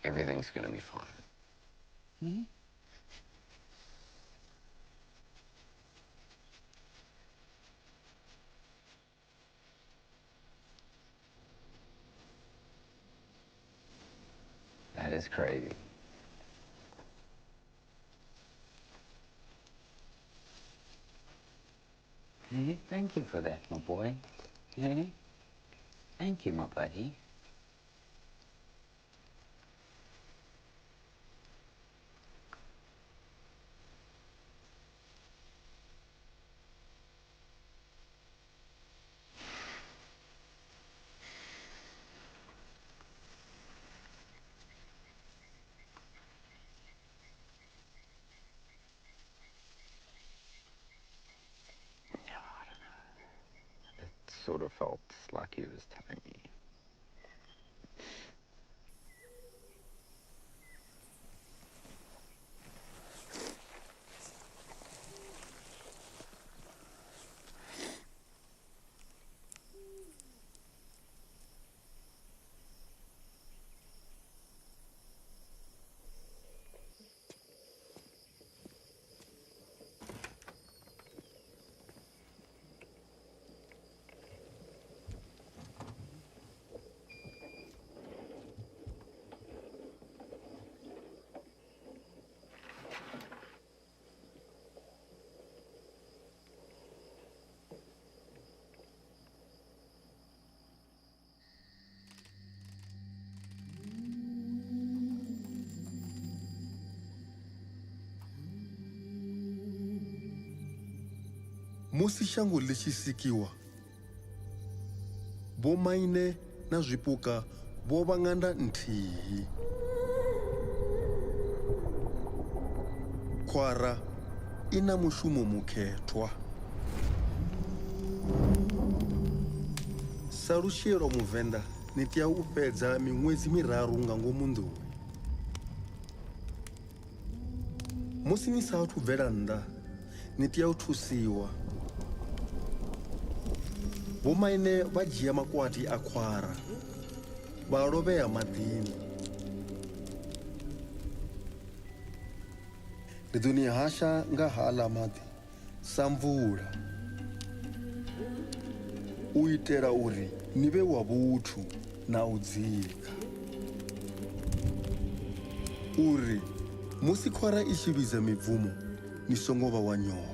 Speaker 10: everything's going to be fine.
Speaker 9: Hmm?
Speaker 10: That is crazy.
Speaker 9: Hey, thank you for that, my boy. Hey? Thank you, my buddy.
Speaker 10: It sort of felt like he was telling me.
Speaker 1: musi shango ḽi tshi sikiwa vho maine na zwipuka vho vha ṅanda nthihi. Khwara i na mushumo mukhethwa. Sa lushie lwa Muvenḓa ni tea u fhedza miṅwedzi miraru nga ngomu nḓuni. Musi ni sa athu bvela nnḓa ni tea u thusiwa. Vho maine vha dzhia makwati a khwara vha lovhea maḓini. Ri ḓo ni hasha nga haḽa maḓi sa mvula u itela uri ni vhe wa vhuthu na u dzika. Uri musi khwara i tshi vhidza mibvumo ni songo vha wa nyofho.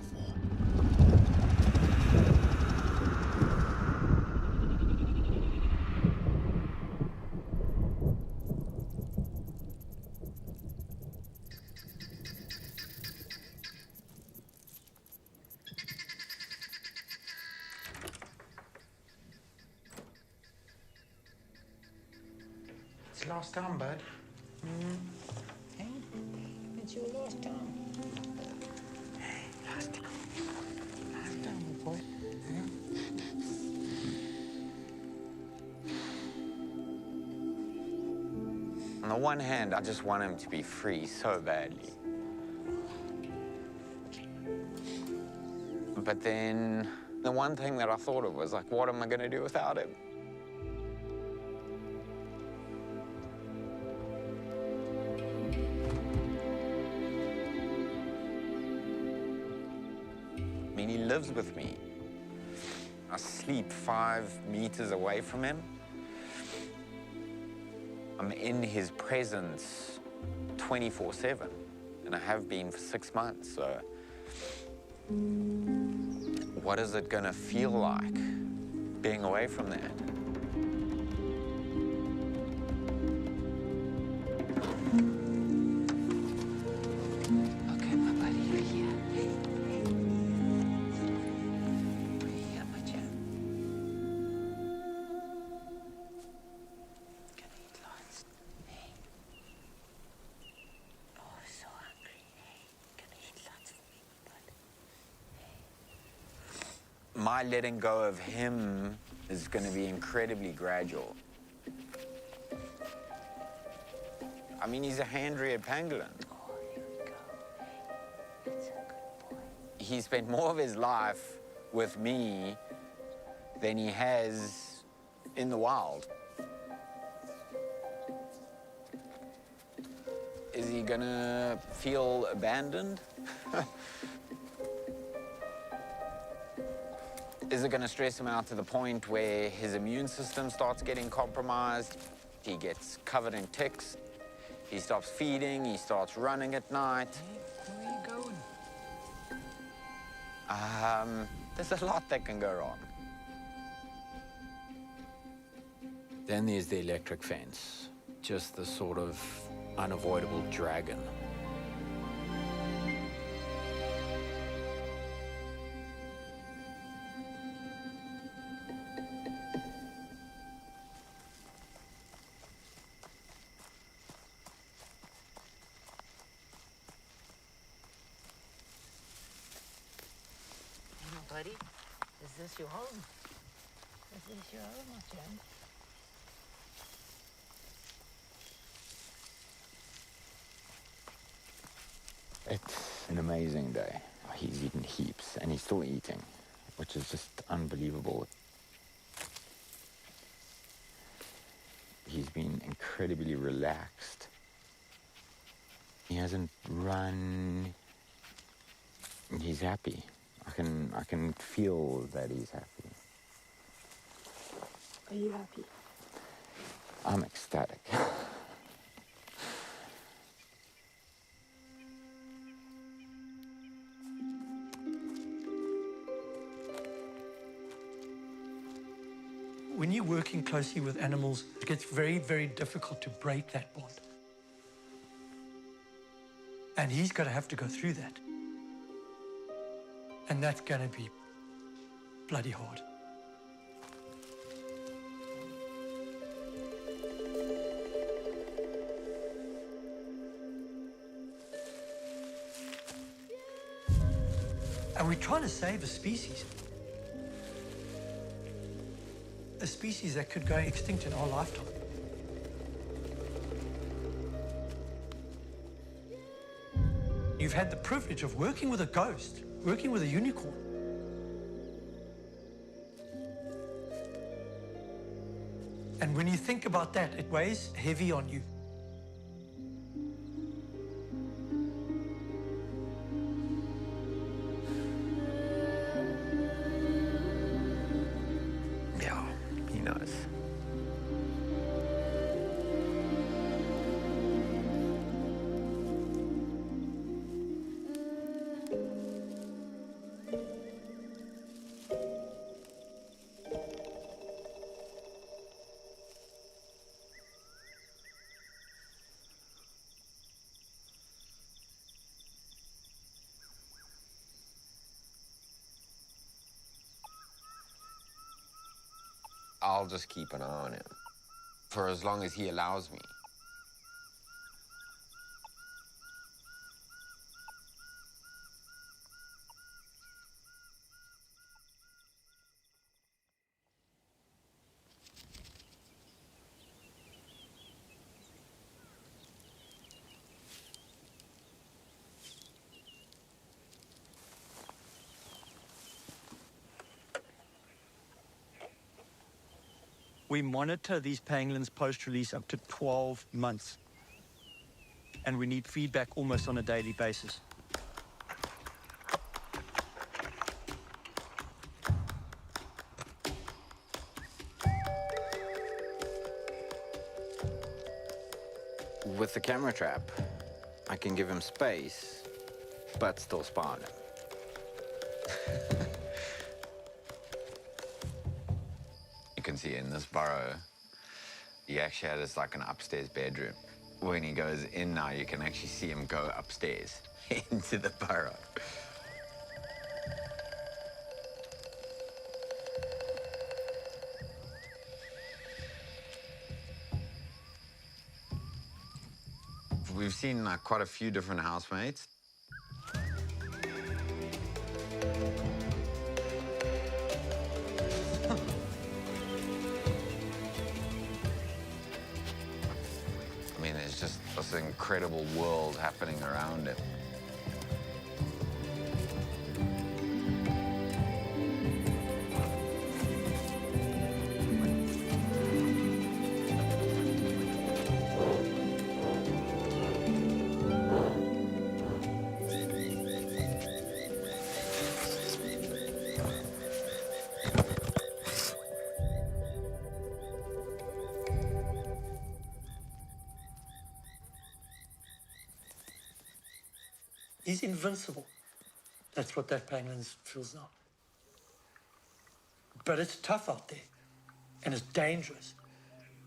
Speaker 9: It's last time, bud. Hey? It's your last time. Hey, last time. Last time, my boy.
Speaker 2: On the one hand, I just want him to be free so badly. But then the one thing that I thought of was like, what am I going to do without him? I mean, he lives with me. I sleep 5 meters away from him. I'm in his presence 24/7, and I have been for 6 months, so what is it gonna feel like being away from that?
Speaker 9: Okay, my buddy, you're here. You're here, my champ.
Speaker 2: my letting go of him is going to be incredibly gradual. I mean, he's a hand-reared pangolin. He spent more of his life with me than he has in the wild. Is he gonna feel abandoned? Is it gonna stress him out to the point where his immune system starts getting compromised? He gets covered in ticks. He stops feeding, he starts running at night.
Speaker 9: Hey, where are you going?
Speaker 2: There's a lot that can go wrong. Then there's the electric fence, just the sort of unavoidable dragon.
Speaker 9: Buddy, is this your home? Is this your home, my friend?
Speaker 2: It's an amazing day. He's eaten heaps, and he's still eating, which is just unbelievable. He's been incredibly relaxed. He hasn't run. He's happy. I can feel that he's happy.
Speaker 6: Are you happy?
Speaker 2: I'm ecstatic.
Speaker 3: When you're working closely with animals, it gets very, very difficult to break that bond. And he's going to have to go through that. And that's going to be bloody hard. And we're trying to save a species. A species that could go extinct in our lifetime. You've had the privilege of working with a ghost, working with a unicorn. And when you think about that, it weighs heavy on you.
Speaker 2: Yeah, he knows. I'll just keep an eye on him for as long as he allows me.
Speaker 11: We monitor these pangolins post-release up to 12 months. And we need feedback almost on a daily basis.
Speaker 2: With the camera trap, I can give him space, but still spy on him. You can see in this burrow, he actually has like an upstairs bedroom. When he goes in now, you can actually see him go upstairs into the burrow. We've seen like quite a few different housemates.
Speaker 10: incredible world happening around him.
Speaker 3: He's invincible. That's what that pangolin feels now. But it's tough out there, and it's dangerous.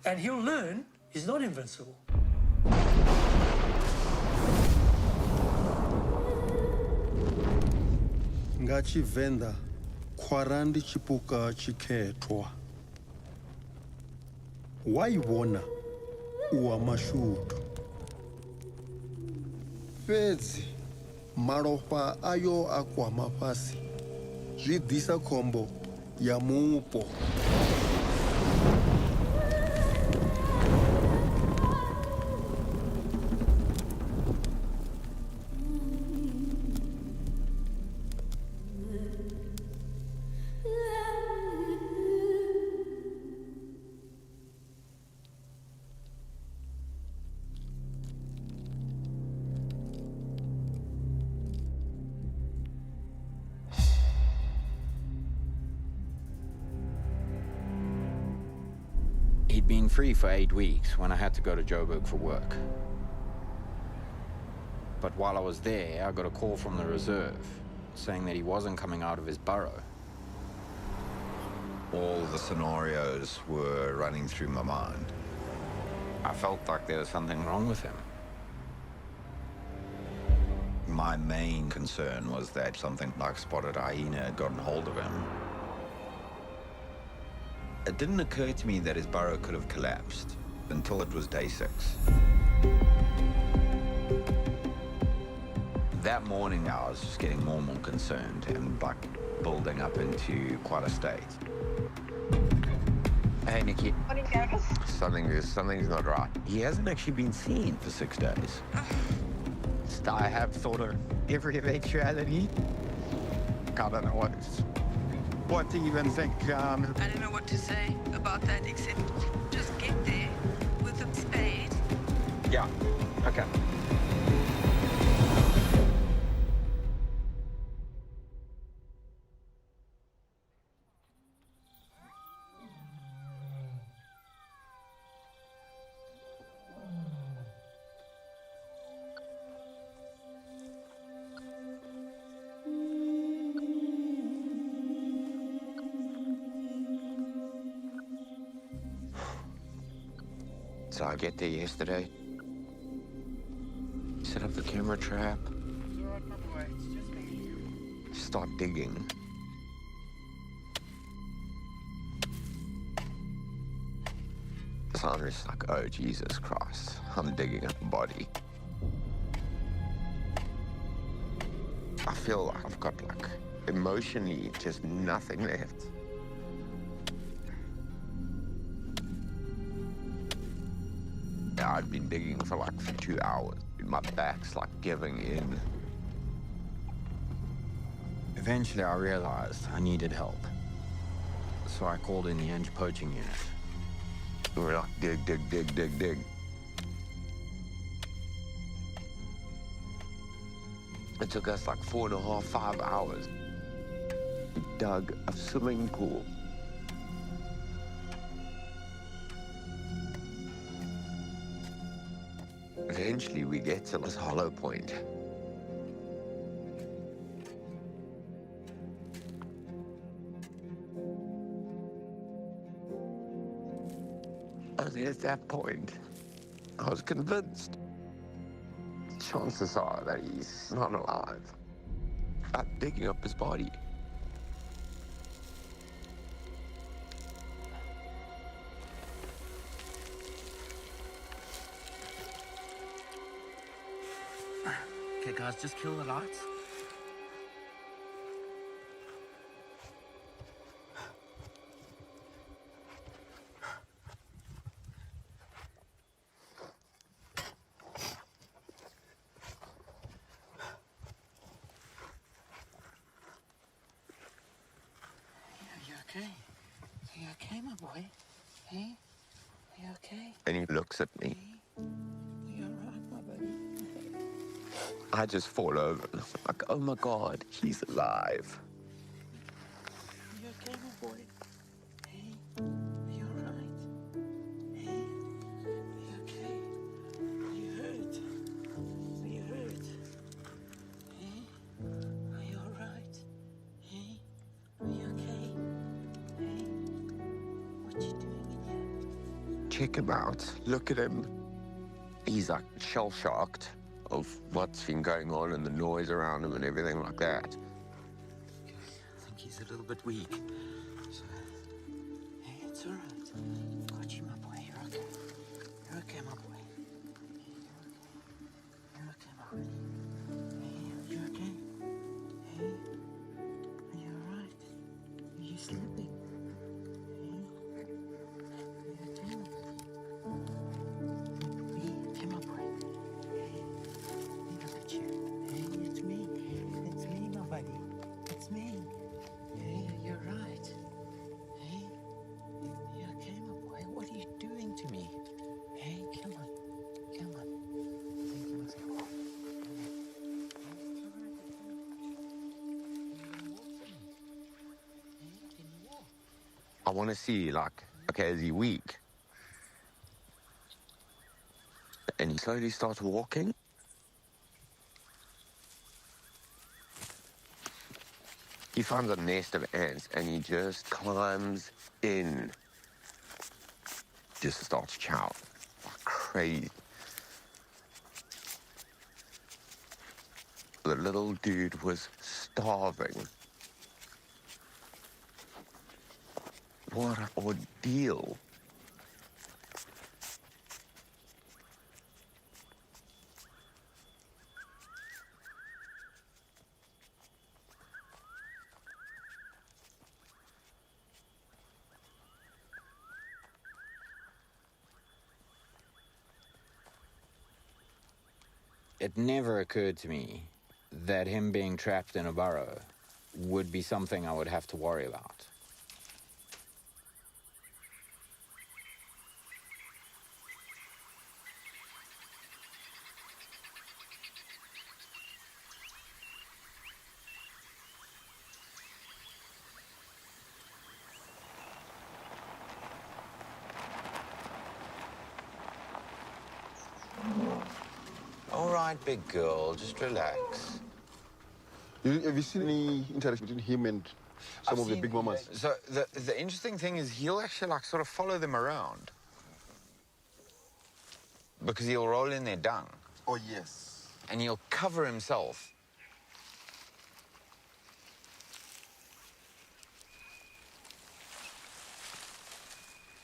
Speaker 3: And he'll learn he's not invincible.
Speaker 1: Nga Tshivenḓa, khwara ndi tshipuka tshikhethwa. Wa I vhona u wa mashudu. Fhedzi malofha ayo a kwama fhasi zwi ḓisa khombo ya mupo.
Speaker 2: He'd been free for 8 weeks when I had to go to Joburg for work. But while I was there, I got a call from the reserve saying that he wasn't coming out of his burrow.
Speaker 10: All the scenarios were running through my mind.
Speaker 2: I felt like there was something wrong with him.
Speaker 10: My main concern was that something like spotted hyena had gotten hold of him. It didn't occur to me that his burrow could have collapsed until it was day 6. That morning, I was just getting more and more concerned and like building up into quite a state.
Speaker 2: Hey, Nikki.
Speaker 12: Morning, Gareth.
Speaker 10: Something's not right. He hasn't actually been seen for 6 days.
Speaker 2: I have thought of every eventuality. I don't know what to even think.
Speaker 12: I don't know what to say about that except just get there with a spade.
Speaker 2: Yeah, okay.
Speaker 10: So I get there yesterday, set up the camera trap, start digging. Sandra's like, oh, Jesus Christ, I'm digging up a body. I feel like I've got like emotionally just nothing left. I'd been digging for like 2 hours. My back's like giving in.
Speaker 2: Eventually, I realized I needed help. So I called in the anti-poaching unit.
Speaker 10: We were like, dig, dig, dig, dig, dig. It took us like 4.5, 5 hours. We dug a swimming pool. Eventually, we get to this hollow point. And at that point, I was convinced. Chances are that he's not alive. I'm digging up his body.
Speaker 9: Okay, guys, just kill the lights.
Speaker 7: okay? Are you okay, my boy? Hey? Are you okay?
Speaker 10: And he looks at me.
Speaker 7: Are you all right, my buddy?
Speaker 10: I just fall over. And I'm like, oh my God, he's alive.
Speaker 7: Are you okay, my boy? Hey? Are you all right? Hey? Are you okay? Are you hurt? Are you hurt? Hey? Are you all right? Hey? Are you okay? Hey? What you doing in here?
Speaker 10: Check him out. Look at him. He's like shell-shocked of what's been going on and the noise around him and everything like that.
Speaker 7: I think he's a little bit weak. So, hey, it's all right. Got you, my boy. You're okay. You're okay, my boy. You're okay, my buddy. Hey, are you okay? Hey, are you all right? Are you sleeping? Hey, are you okay, my buddy? Me? Okay, my boy. Hey, look at you. Hey, it's me. It's me, my buddy. It's me. Hey, you're right. Hey, are you okay, my boy? What are you doing to me? Hey, come on. Come on. I think you must go off.
Speaker 10: I want to see, like, okay, is he weak? And he slowly starts walking. He finds a nest of ants and he just climbs in. Just starts chowing like crazy. The little dude was starving. What an ordeal.
Speaker 2: It never occurred to me that him being trapped in a burrow would be something I would have to worry about. All right, big girl, just relax.
Speaker 8: Have you seen any interaction between him and some of the big mamas?
Speaker 2: So the interesting thing is he'll actually like sort of follow them around because he'll roll in their dung.
Speaker 8: Oh, yes.
Speaker 2: And he'll cover himself.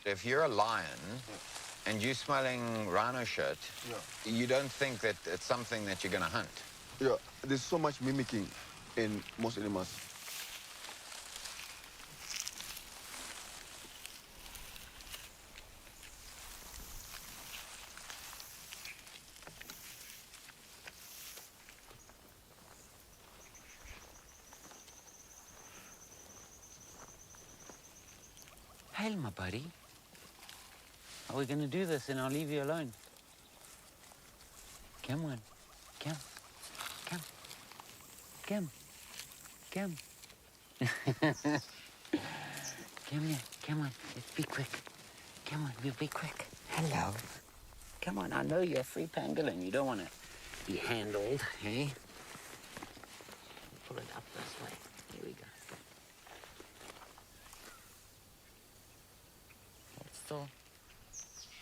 Speaker 2: If you're a lion and you're smelling rhino shit, you don't think that it's something that you're going to hunt.
Speaker 8: Yeah, there's so much mimicking in most animals.
Speaker 7: Hey, my buddy. Are we going to do this and I'll leave you alone? Come on. Come. Come. Come. Come. Come here. Come on. Let's be quick. Come on, we'll be quick. Hello. Come on, I know you're a free pangolin. You don't want to be handled, hey? Pull it up this way. Here we go. Hold still.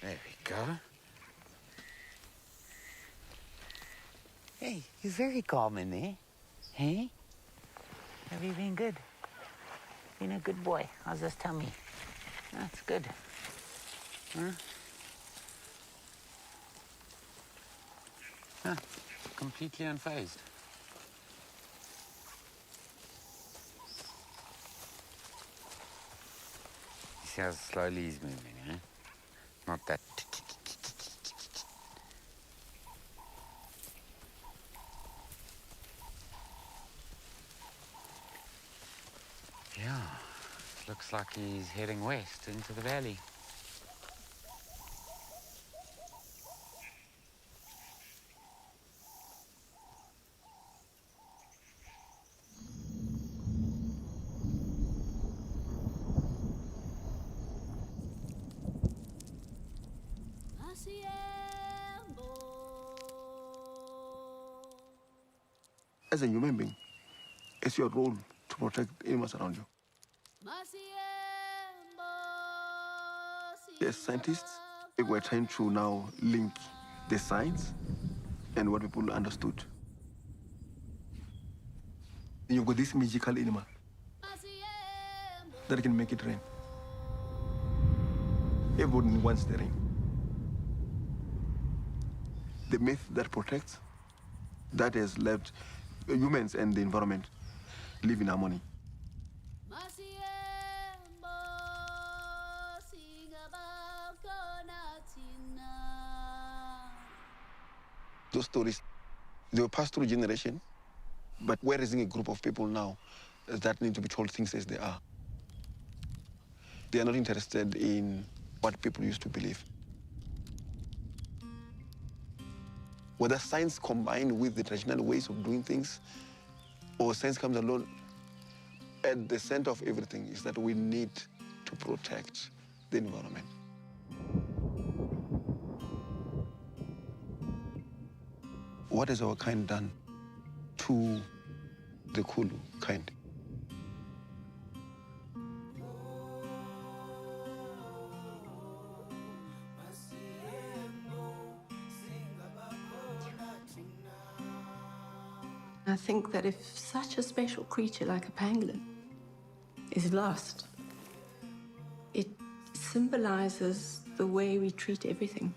Speaker 2: There we go.
Speaker 7: Hey, you're very calm in there. Hey? Have you been good? Been a good boy. How's this tummy? That's good. Huh?
Speaker 2: Huh. Completely unfazed. You see how slowly he's moving, eh? Not that. Yeah. Looks like he's heading west into the valley.
Speaker 8: As a human being, it's your role to protect animals around you. As scientists, we're trying to now link the science and what people understood. You've got this magical animal that can make it rain. Everybody wants the rain. The myth that protects, that has left humans and the environment live in harmony. Those stories, they were passed through generation, but we're raising a group of people now that need to be told things as they are. They are not interested in what people used to believe. Whether science combined with the traditional ways of doing things, or science comes alone, at the center of everything is that we need to protect the environment. What has our kind done to the Kulu kind?
Speaker 6: I think that if such a special creature like a pangolin is lost, it symbolizes the way we treat everything.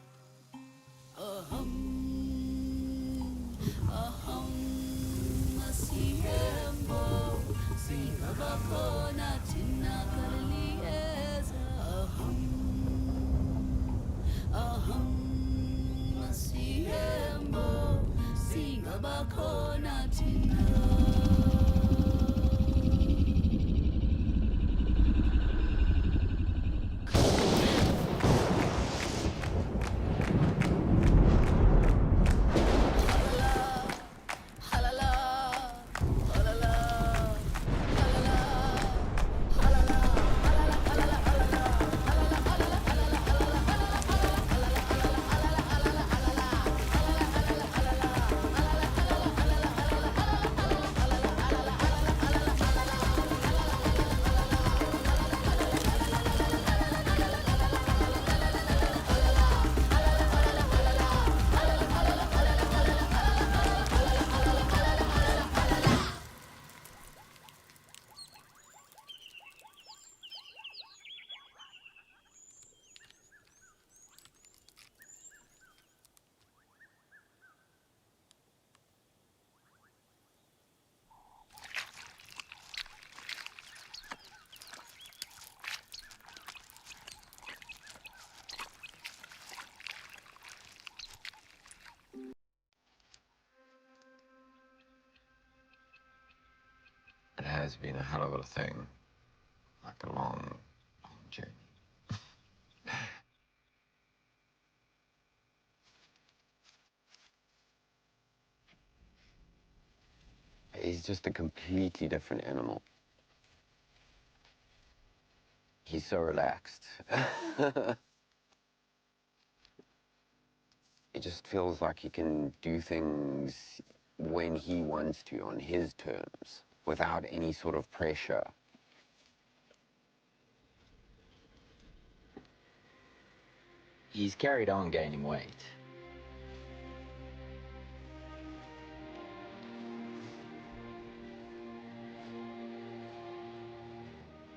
Speaker 10: It has been a hell of a thing. Like a long, long journey. He's just a completely different animal. He's so relaxed. It just feels like he can do things when he wants to, on his terms, without any sort of pressure. He's carried on gaining weight.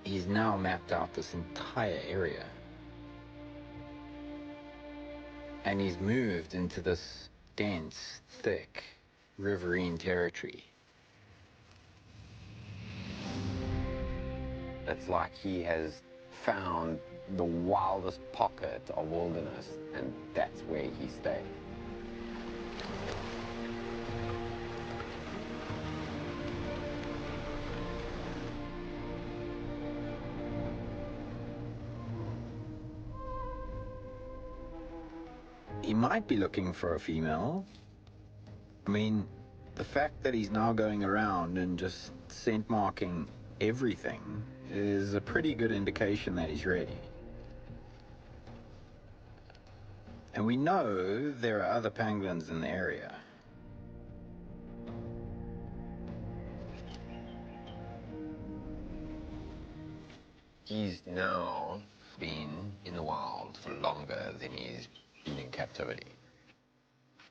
Speaker 10: He's now mapped out this entire area. And he's moved into this dense, thick, riverine territory. It's like he has found the wildest pocket of wilderness, and that's where he stayed.
Speaker 2: might be looking for a female. I mean, the fact that he's now going around and just scent marking everything is a pretty good indication that he's ready. And we know there are other pangolins in the area.
Speaker 10: He's now been in the wild for longer than he's been in captivity.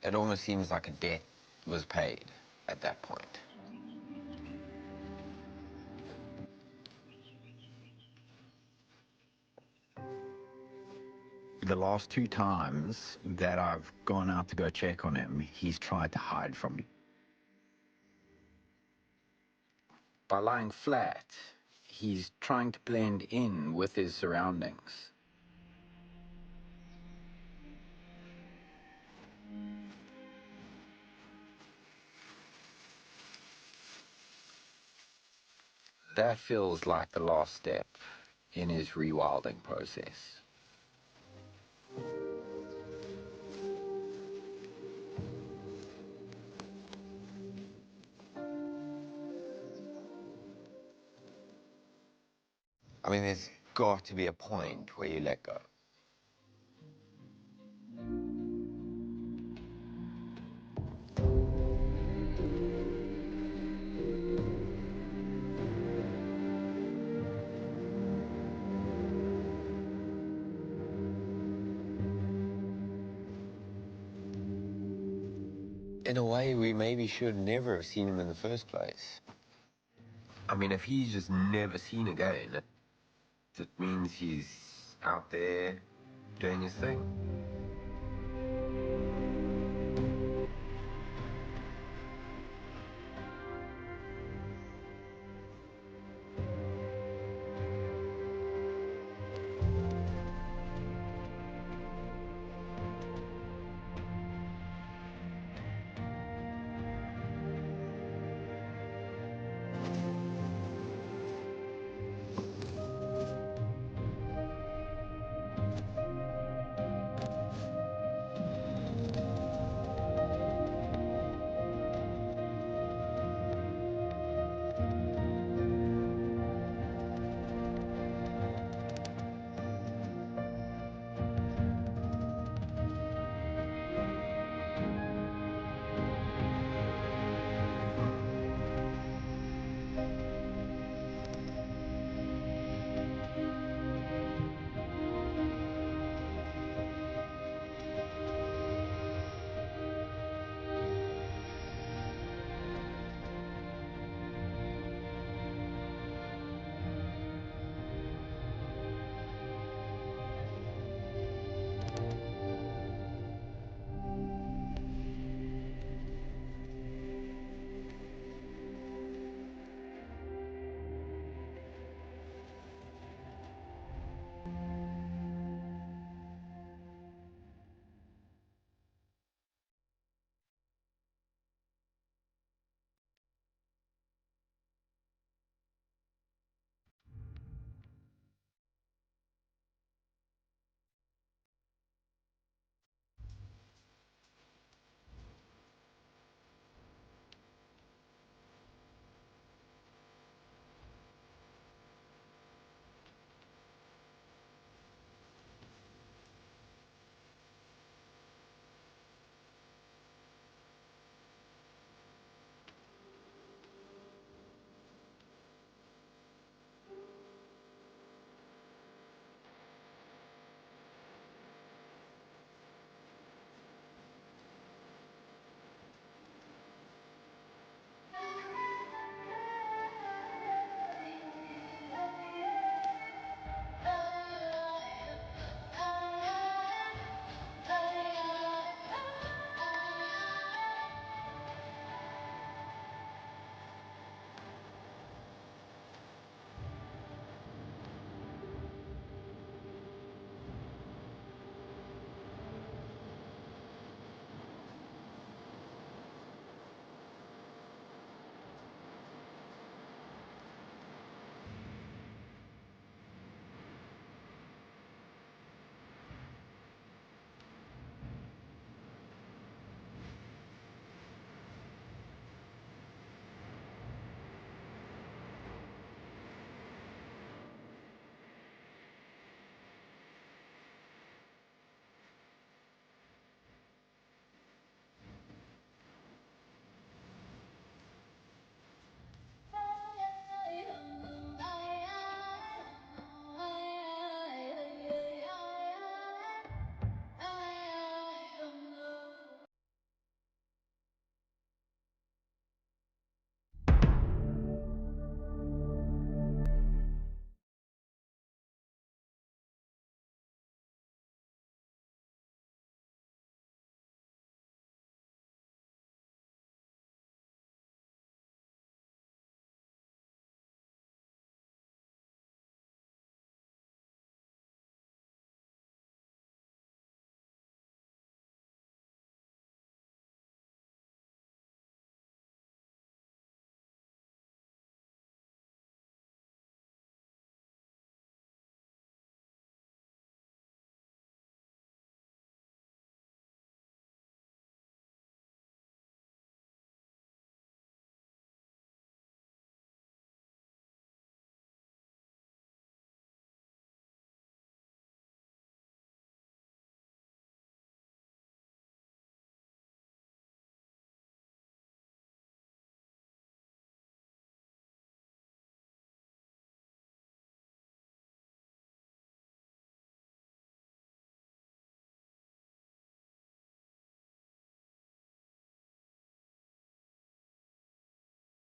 Speaker 10: It almost seems like a debt was paid at that point.
Speaker 2: The last 2 times that I've gone out to go check on him, he's tried to hide from me. By lying flat, he's trying to blend in with his surroundings. That feels like the last step in his rewilding process.
Speaker 10: I mean, there's got to be a point where you let go. In a way, we maybe should never have seen him in the first place. I mean, if he's just never seen again, it means he's out there doing his thing.